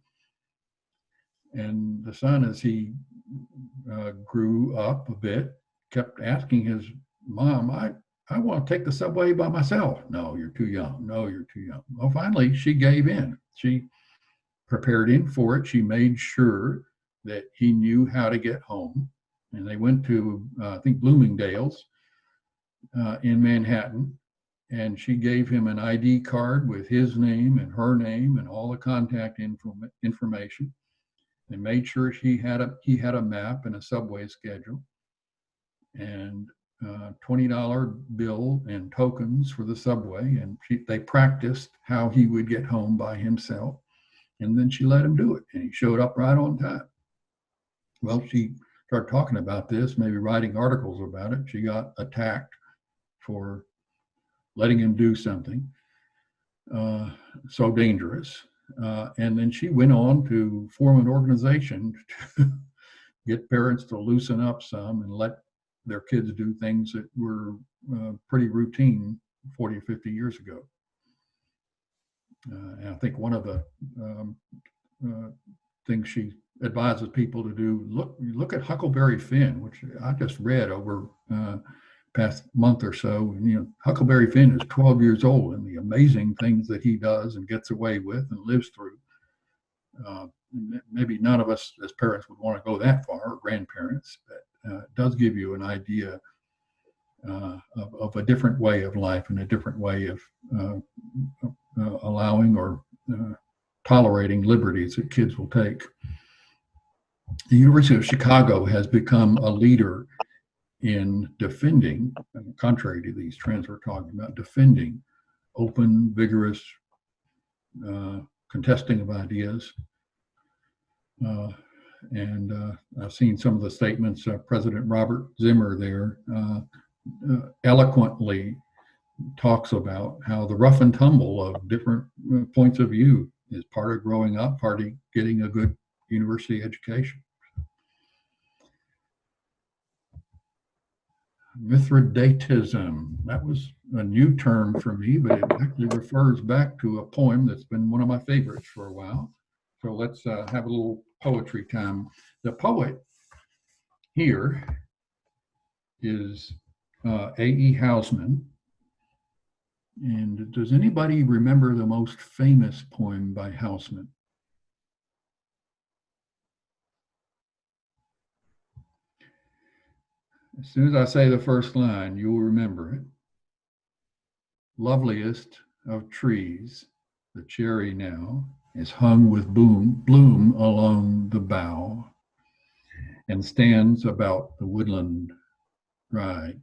And the son, as he grew up a bit, kept asking his mom, I want to take the subway by myself. No, you're too young. No, you're too young. Well, finally, she gave in. She prepared him for it. She made sure that he knew how to get home. And they went to, I think, Bloomingdale's in Manhattan. And she gave him an ID card with his name and her name and all the contact information, and made sure he had a map and a subway schedule, and $20 bill and tokens for the subway. And they practiced how he would get home by himself. And then she let him do it, and he showed up right on time. Well, she started talking about this, maybe writing articles about it. She got attacked for letting him do something so dangerous. And then she went on to form an organization to get parents to loosen up some and let their kids do things that were pretty routine 40 or 50 years ago. And I think one of the things she advises people to do. Look at Huckleberry Finn, which I just read over past month or so. And, you know, Huckleberry Finn is 12 years old, and the amazing things that he does and gets away with and lives through. Maybe none of us as parents would want to go that far, or grandparents, but it does give you an idea of a different way of life and a different way of allowing or tolerating liberties that kids will take. The University of Chicago has become a leader in defending, contrary to these trends we're talking about, defending open, vigorous contesting of ideas. And I've seen some of the statements. President Robert Zimmer there eloquently talks about how the rough and tumble of different points of view is part of growing up, part of getting a good university education. Mithridatism, that was a new term for me, but it actually refers back to a poem that's been one of my favorites for a while. So let's have a little poetry time. The poet here is A.E. Housman. And does anybody remember the most famous poem by Housman? As soon as I say the first line, you'll remember it. Loveliest of trees, the cherry now is hung with bloom along the bough, and stands about the woodland ride,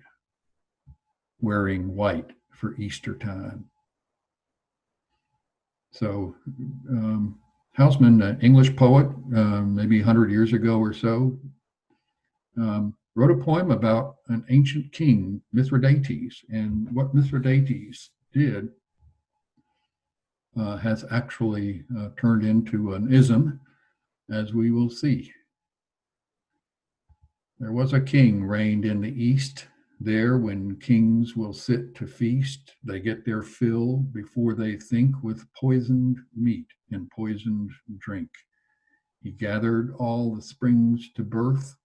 wearing white for Easter time. So Housman, an English poet, maybe 100 years ago or so, wrote a poem about an ancient king, Mithridates, and what Mithridates did has actually turned into an ism, as we will see. There was a king reigned in the east. There, when kings will sit to feast, they get their fill before they think with poisoned meat and poisoned drink. He gathered all the springs to birth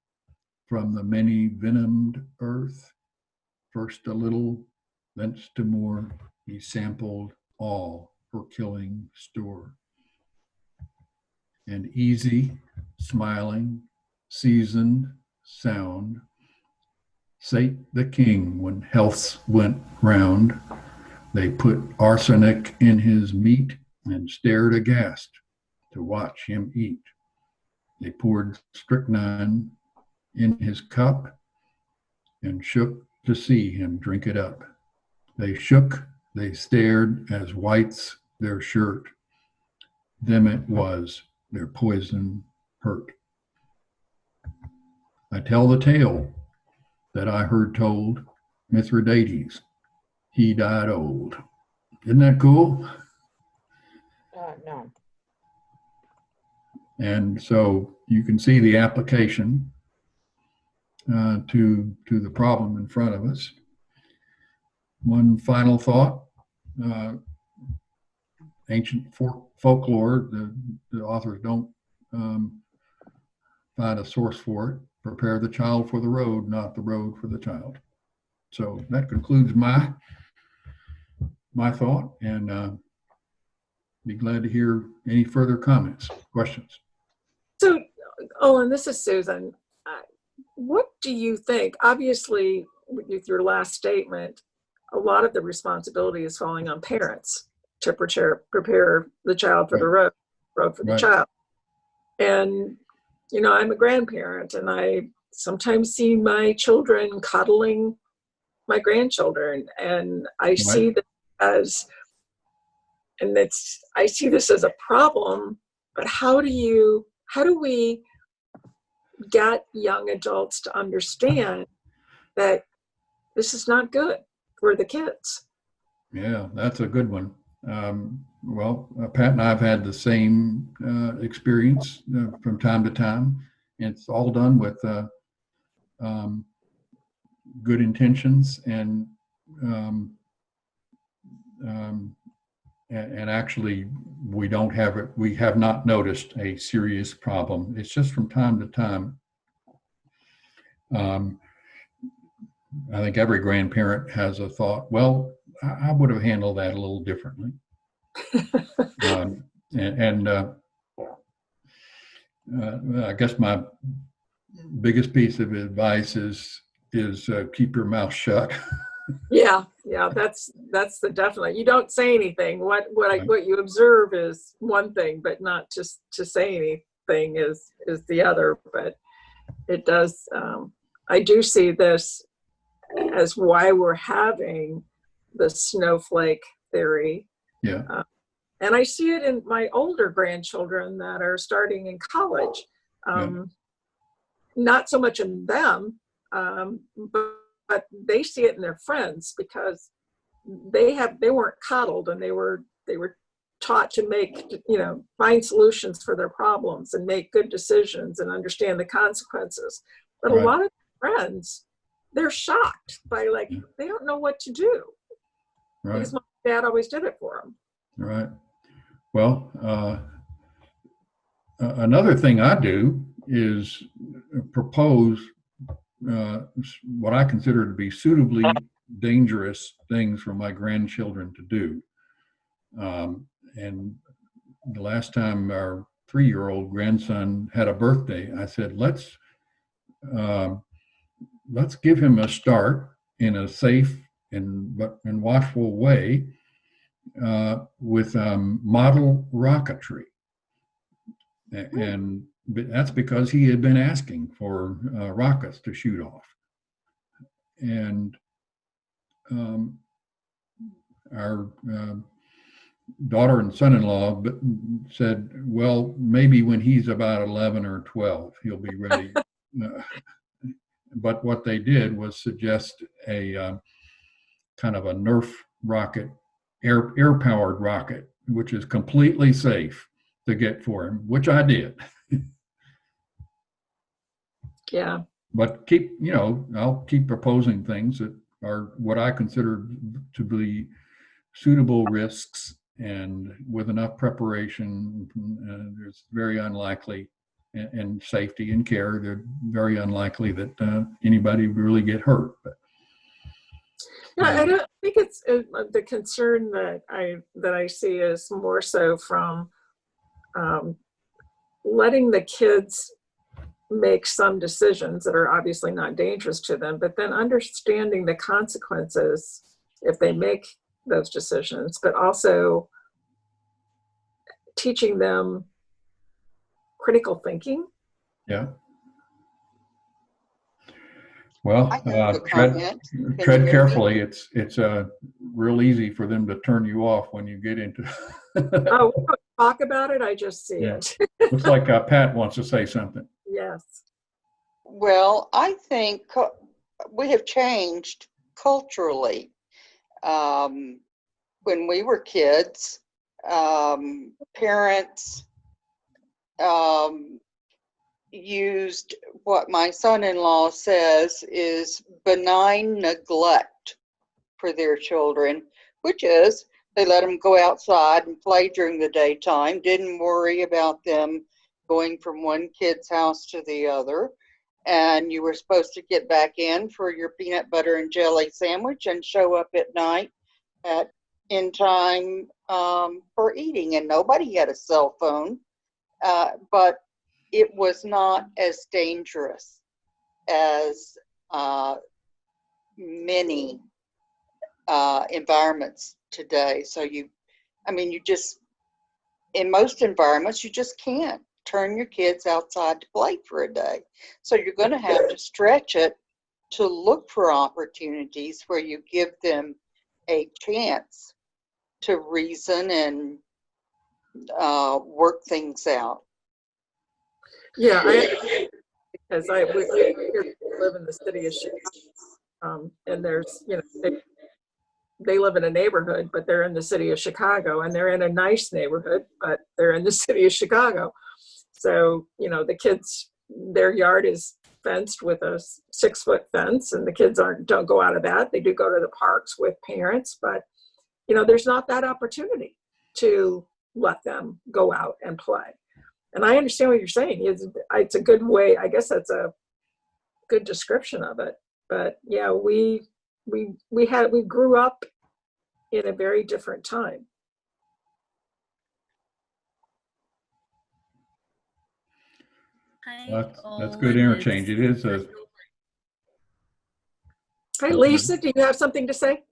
from the many venomed earth. First a little, thence to more, he sampled all for killing store. And easy, smiling, seasoned sound, sate the king when healths went round. They put arsenic in his meat and stared aghast to watch him eat. They poured strychnine in his cup and shook to see him drink it up. They shook, they stared as whites their shirt. Them it was their poison hurt. I tell the tale that I heard told, Mithridates, he died old. Isn't that cool? No. And so you can see the application to the problem in front of us. One final thought. Ancient folklore, the authors don't find a source for it. Prepare the child for the road, not the road for the child. So that concludes my thought, and be glad to hear any further comments, questions. So, Olin, this is Susan. What do you think? Obviously, with your last statement, a lot of the responsibility is falling on parents to prepare the child for the road for the child. And, you know, I'm a grandparent, and I sometimes see my children coddling my grandchildren, and I see this as, I see this as a problem. But how do we get young adults to understand that this is not good for the kids? Yeah, that's a good one. Well, Pat and I have had the same experience from time to time. It's all done with good intentions and and actually we don't have it. We have not noticed a serious problem. It's just from time to time. I think every grandparent has a thought, well, I would have handled that a little differently. I guess my biggest piece of advice is keep your mouth shut. Yeah, that's the definite. You don't say anything. What you observe is one thing, but not just to say anything is the other. But it does. I do see this as why we're having the snowflake theory. Yeah. And I see it in my older grandchildren that are starting in college. Not so much in them, but they see it in their friends because they weren't coddled, and they were taught to make, find solutions for their problems and make good decisions and understand the consequences. But Right. a lot of friends, they're shocked by they don't know what to do. Right. Because my dad always did it for them. Right. Well, another thing I do is propose what I consider to be suitably dangerous things for my grandchildren to do. And the last time our 3-year-old grandson had a birthday, I said, let's give him a start in a safe and watchful way with model rocketry. And that's because he had been asking for rockets to shoot off. And our daughter and son-in-law said, well, maybe when he's about 11 or 12, he'll be ready. But what they did was suggest a kind of a Nerf rocket, air-powered rocket, which is completely safe to get for him, which I did. Yeah. But I'll keep proposing things that are what I consider to be suitable risks, and with enough preparation, there's very unlikely, and safety and care, they're very unlikely that anybody would really get hurt. But, I don't think it's the concern that I see is more so from letting the kids make some decisions that are obviously not dangerous to them, but then understanding the consequences if they make those decisions, but also teaching them critical thinking. Yeah. Well, I have a tread comment. Can you hear me? carefully. It's real easy for them to turn you off when you get into. Oh, we don't talk about it. I just see Yeah. it. Looks like Pat wants to say something. Yes. Well, I think we have changed culturally. When we were kids, parents used what my son-in-law says is benign neglect for their children, which is they let them go outside and play during the daytime, didn't worry about them going from one kid's house to the other, and you were supposed to get back in for your peanut butter and jelly sandwich and show up at night in time for eating, and nobody had a cell phone, but it was not as dangerous as many environments today. So in most environments, you just can't turn your kids outside to play for a day. So you're going to have to stretch it to look for opportunities where you give them a chance to reason and work things out. Yeah, because we live in the city of Chicago, and there's, they live in a neighborhood, but they're in the city of Chicago, and they're in a nice neighborhood, but they're in the city of Chicago. So, the kids, their yard is fenced with a 6-foot fence, and the kids don't go out of that. They do go to the parks with parents, but, there's not that opportunity. to let them go out and play. And I understand what you're saying. It's a good way. I guess that's a good description of it. But yeah, we grew up in a very different time. Hi, That's good Olin. interchange. It is a. Hi, Lisa, do you have something to say?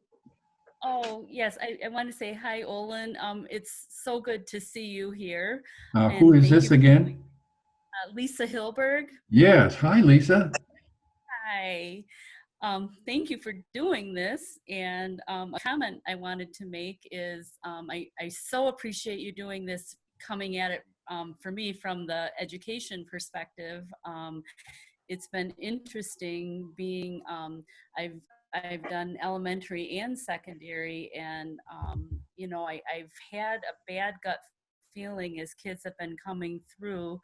Oh, yes, I want to say hi, Olin. It's so good to see you here. Who And is thank this you for again? doing- Lisa Hilberg. Yes. Hi, Lisa. Hi. Thank you for doing this. And a comment I wanted to make is I so appreciate you doing this, coming at it for me from the education perspective. It's been interesting being, I've done elementary and secondary, and you know, I've had a bad gut feeling as kids have been coming through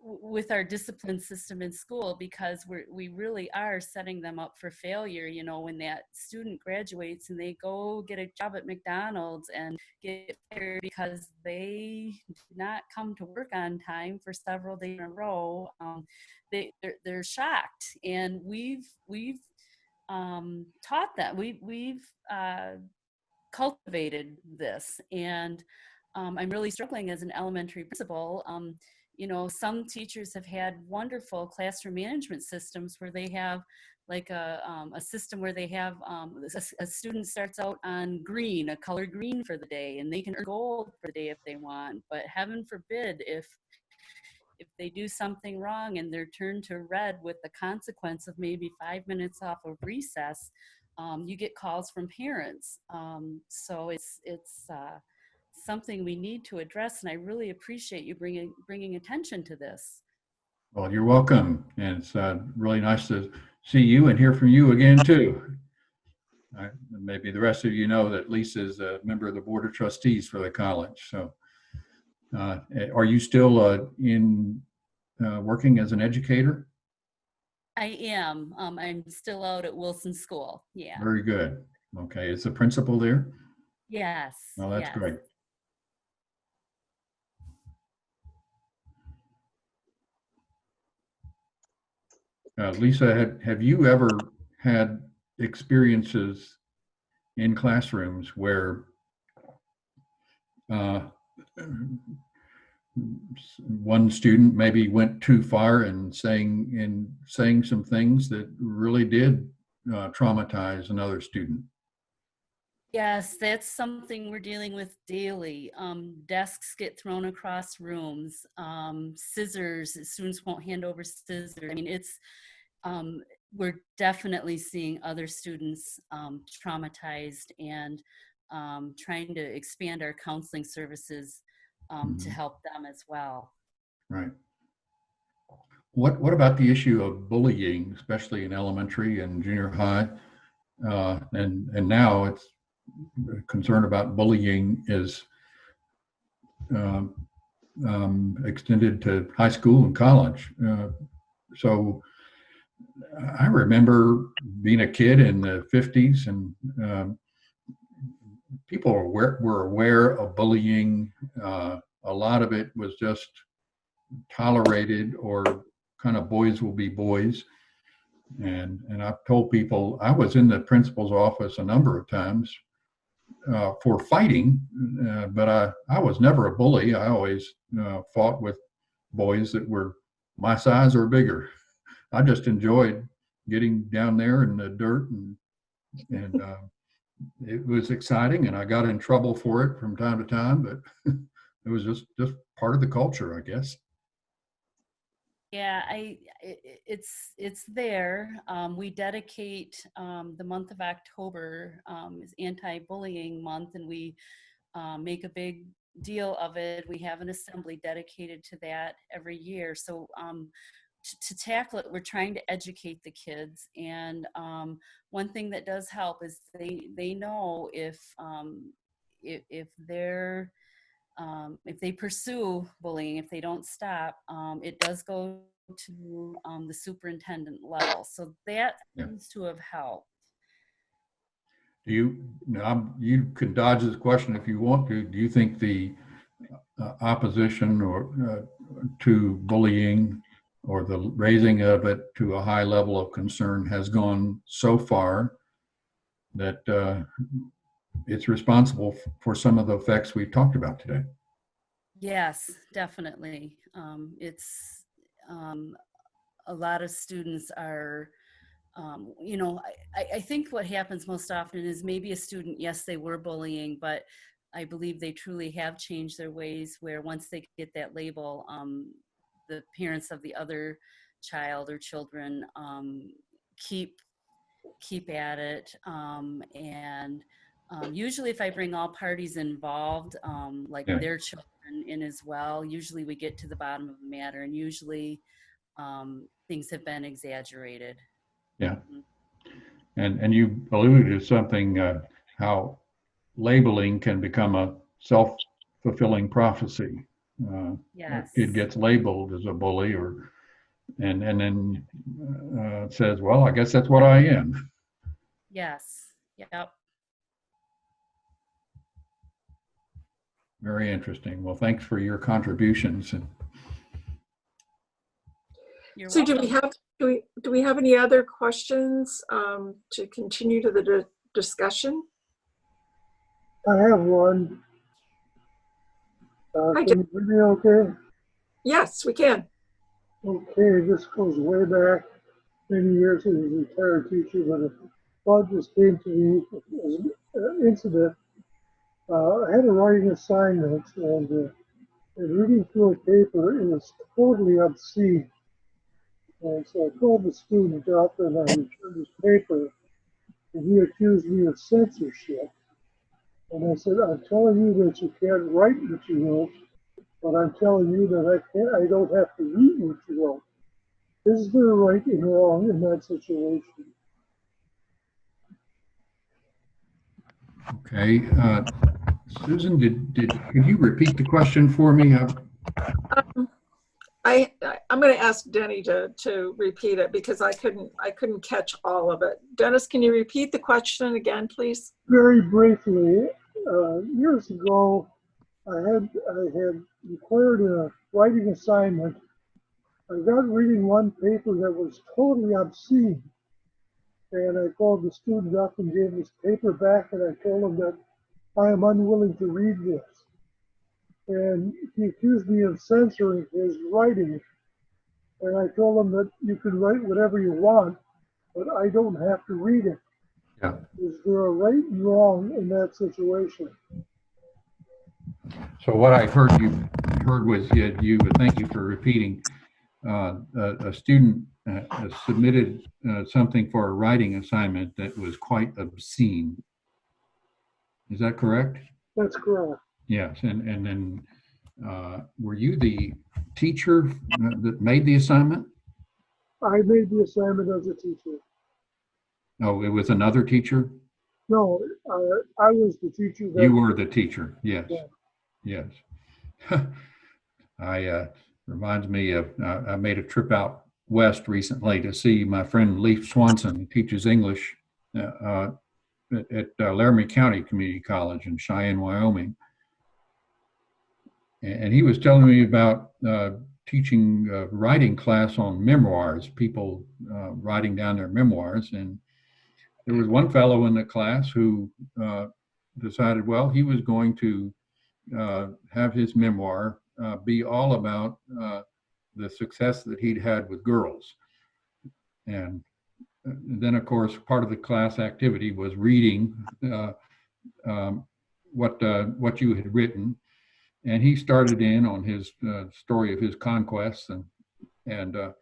with our discipline system in school, because we really are setting them up for failure. You know, when that student graduates and they go get a job at McDonald's and get fired because they did not come to work on time for several days in a row, they're shocked. And we've taught that we've cultivated this. And I'm really struggling as an elementary principal. You know, some teachers have had wonderful classroom management systems where they have like a system where they have a student starts out on green, a color green for the day, and they can earn gold for the day if they want. But heaven forbid if they do something wrong and they're turned to red with the consequence of maybe 5 minutes off of recess, you get calls from parents. So it's something we need to address, and I really appreciate you bringing attention to this. Well, you're welcome. And it's really nice to see you and hear from you again, too. Maybe the rest of you know that Lisa is a member of the Board of Trustees for the college. So are you still working as an educator? I am. I'm still out at Wilson School. Yeah. Very good. Okay. Is the principal there? Yes. Well, that's yes. great. Lisa, have you ever had experiences in classrooms where one student maybe went too far and saying some things that really did traumatize another student? Yes, that's something we're dealing with daily. Desks get thrown across rooms. Scissors, students won't hand over scissors. I mean, we're definitely seeing other students traumatized, and trying to expand our counseling services to help them as well. Right. What about the issue of bullying, especially in elementary and junior high? And now it's concern about bullying is extended to high school and college. So I remember being a kid in the 50s, and people were aware of bullying. A lot of it was just tolerated, or kind of boys will be boys. And I've told people, I was in the principal's office a number of times for fighting, but I was never a bully. I always fought with boys that were my size or bigger. I just enjoyed getting down there in the dirt, and it was exciting, and I got in trouble for it from time to time, but it was just part of the culture, I guess. Yeah, it's there. We dedicate the month of October is anti-bullying month, and we make a big deal of it. We have an assembly dedicated to that every year. So to tackle it, we're trying to educate the kids. And one thing that does help is they know if they're if they pursue bullying, if they don't stop, it does go to the superintendent level. So that Yeah. seems to have helped. Do you, you can dodge this question if you want to. Do you think the opposition or to bullying or the raising of it to a high level of concern has gone so far that it's responsible for some of the effects we've talked about today? Yes, definitely. It's a lot of students are, you know, I think what happens most often is maybe a student, yes, they were bullying, but I believe they truly have changed their ways where once they get that label, the parents of the other child or children keep at it. Usually if I bring all parties involved, like Yeah. their children in as well, usually we get to the bottom of the matter, and usually things have been exaggerated. Yeah. And you alluded to something, how labeling can become a self-fulfilling prophecy. Yes. A kid gets labeled as a bully, and then says, well, I guess that's what I am. Yes. Yep. Very interesting. Well, thanks for your contributions. You're So welcome. do we have any other questions to continue to the discussion? I have one. Hi, Can you hear me okay? Yes, we can. Okay, this goes way back many years as a retired teacher, but a thought just came to me as an incident. I had a writing assignment and reading through a paper, it was totally obscene. And so I called the student up and I returned his paper and he accused me of censorship. And I said, I'm telling you that you can't write what you wrote, but I'm telling you that I don't have to read what you wrote. Is there right and wrong in that situation? Okay. Susan, could you repeat the question for me? I'm going to ask Denny to repeat it because I couldn't catch all of it. Dennis, can you repeat the question again, please? Very briefly, years ago, I had required a writing assignment. I got reading one paper that was totally obscene. And I called the student up and gave his paper back and I told him that I am unwilling to read this. And he accused me of censoring his writing. And I told him that you can write whatever you want, but I don't have to read it. Yeah. Is there a right and wrong in that situation? So what I heard was you, thank you for repeating, a student submitted something for a writing assignment that was quite obscene. Is that correct? That's correct. Yes, and then were you the teacher that made the assignment? I made the assignment as a teacher. Oh, it was another teacher? No, I was the teacher. You were the teacher, yes. Yeah. Yes. Reminds me of, I made a trip out west recently to see my friend Leif Swanson, who teaches English at Laramie County Community College in Cheyenne, Wyoming. And he was telling me about teaching a writing class on memoirs, people writing down their memoirs. And there was one fellow in the class who decided, well, he was going to have his memoir be all about the success that he'd had with girls. And then, of course, part of the class activity was reading what you had written. And he started in on his story of his conquests, and the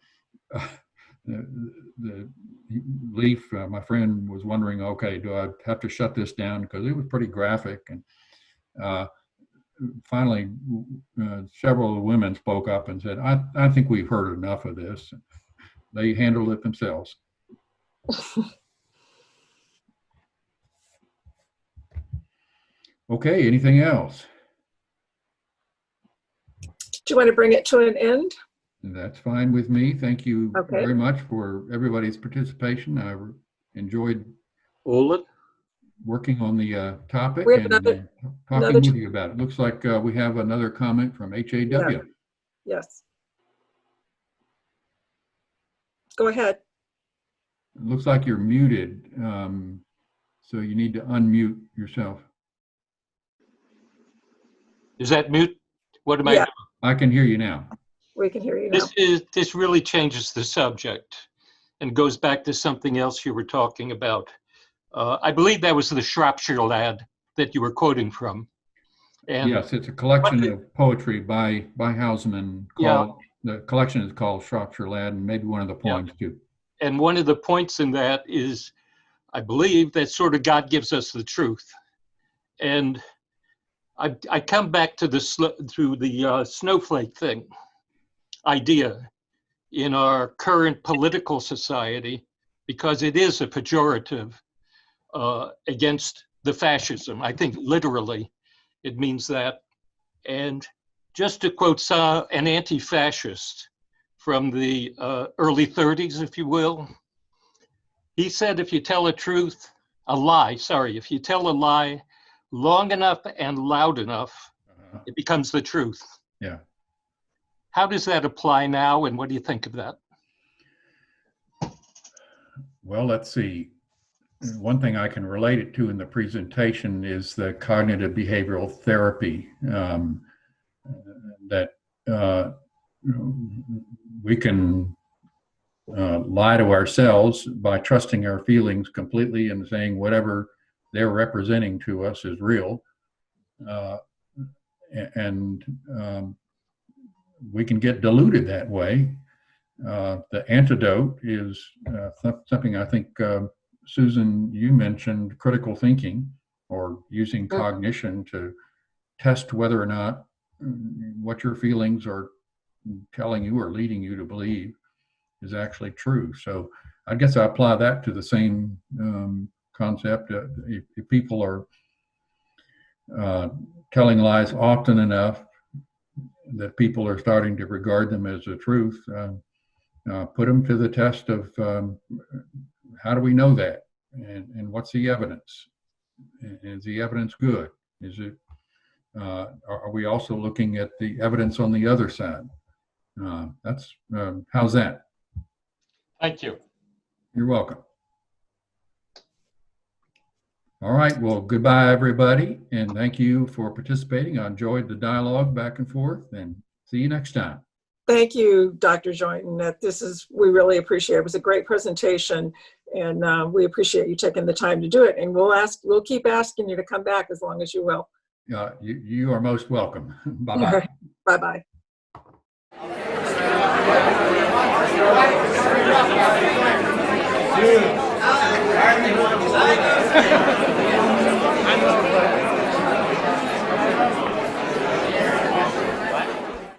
Leif, my friend, was wondering, okay, do I have to shut this down because it was pretty graphic? And finally, several of the women spoke up and said, I think we've heard enough of this. They handled it themselves. Okay, anything else? Do you want to bring it to an end? That's fine with me. Thank you Okay. very much for everybody's participation. I enjoyed. Olin? working on the topic We have and another- talking with you about it. Looks like we have another comment from HAW. Yes. Go ahead. It looks like you're muted, so you need to unmute yourself. Is that mute? What am I Yeah. doing? I can hear you now. We can hear you now. This really changes the subject and goes back to something else you were talking about. I believe that was the Shropshire Lad that you were quoting from. And Yes, it's a collection of poetry by Hausman called, the collection is called Shropshire Lad, and maybe one of the poems too. And one of the points in that is, I believe that sort of God gives us the truth. And I come back to the snowflake thing idea in our current political society, because it is a pejorative against the fascism. I think literally it means that. And just to quote an anti-fascist from the early 30s, if you will, he said, if you tell if you tell a lie long enough and loud enough, it becomes the truth. Yeah. How does that apply now, and what do you think of that? Well, let's see. One thing I can relate it to in the presentation is the cognitive behavioral therapy that we can lie to ourselves by trusting our feelings completely and saying whatever they're representing to us is real. And we can get deluded that way. The antidote is something I think, Susan, you mentioned critical thinking, or using cognition to test whether or not what your feelings are telling you or leading you to believe is actually true. So I guess I apply that to the same concept. If people are telling lies often enough that people are starting to regard them as the truth, put them to the test of how do we know that, and what's the evidence? Is the evidence good? Is it? Are we also looking at the evidence on the other side? That's how's that? Thank you. You're welcome. All right. Well, goodbye, everybody, and thank you for participating. I enjoyed the dialogue back and forth, and see you next time. Thank you, Dr. Joynton. We really appreciate it. It was a great presentation, and we appreciate you taking the time to do it. And we'll keep asking you to come back as long as you will. You are most welcome. Bye-bye. Bye-bye. Dude.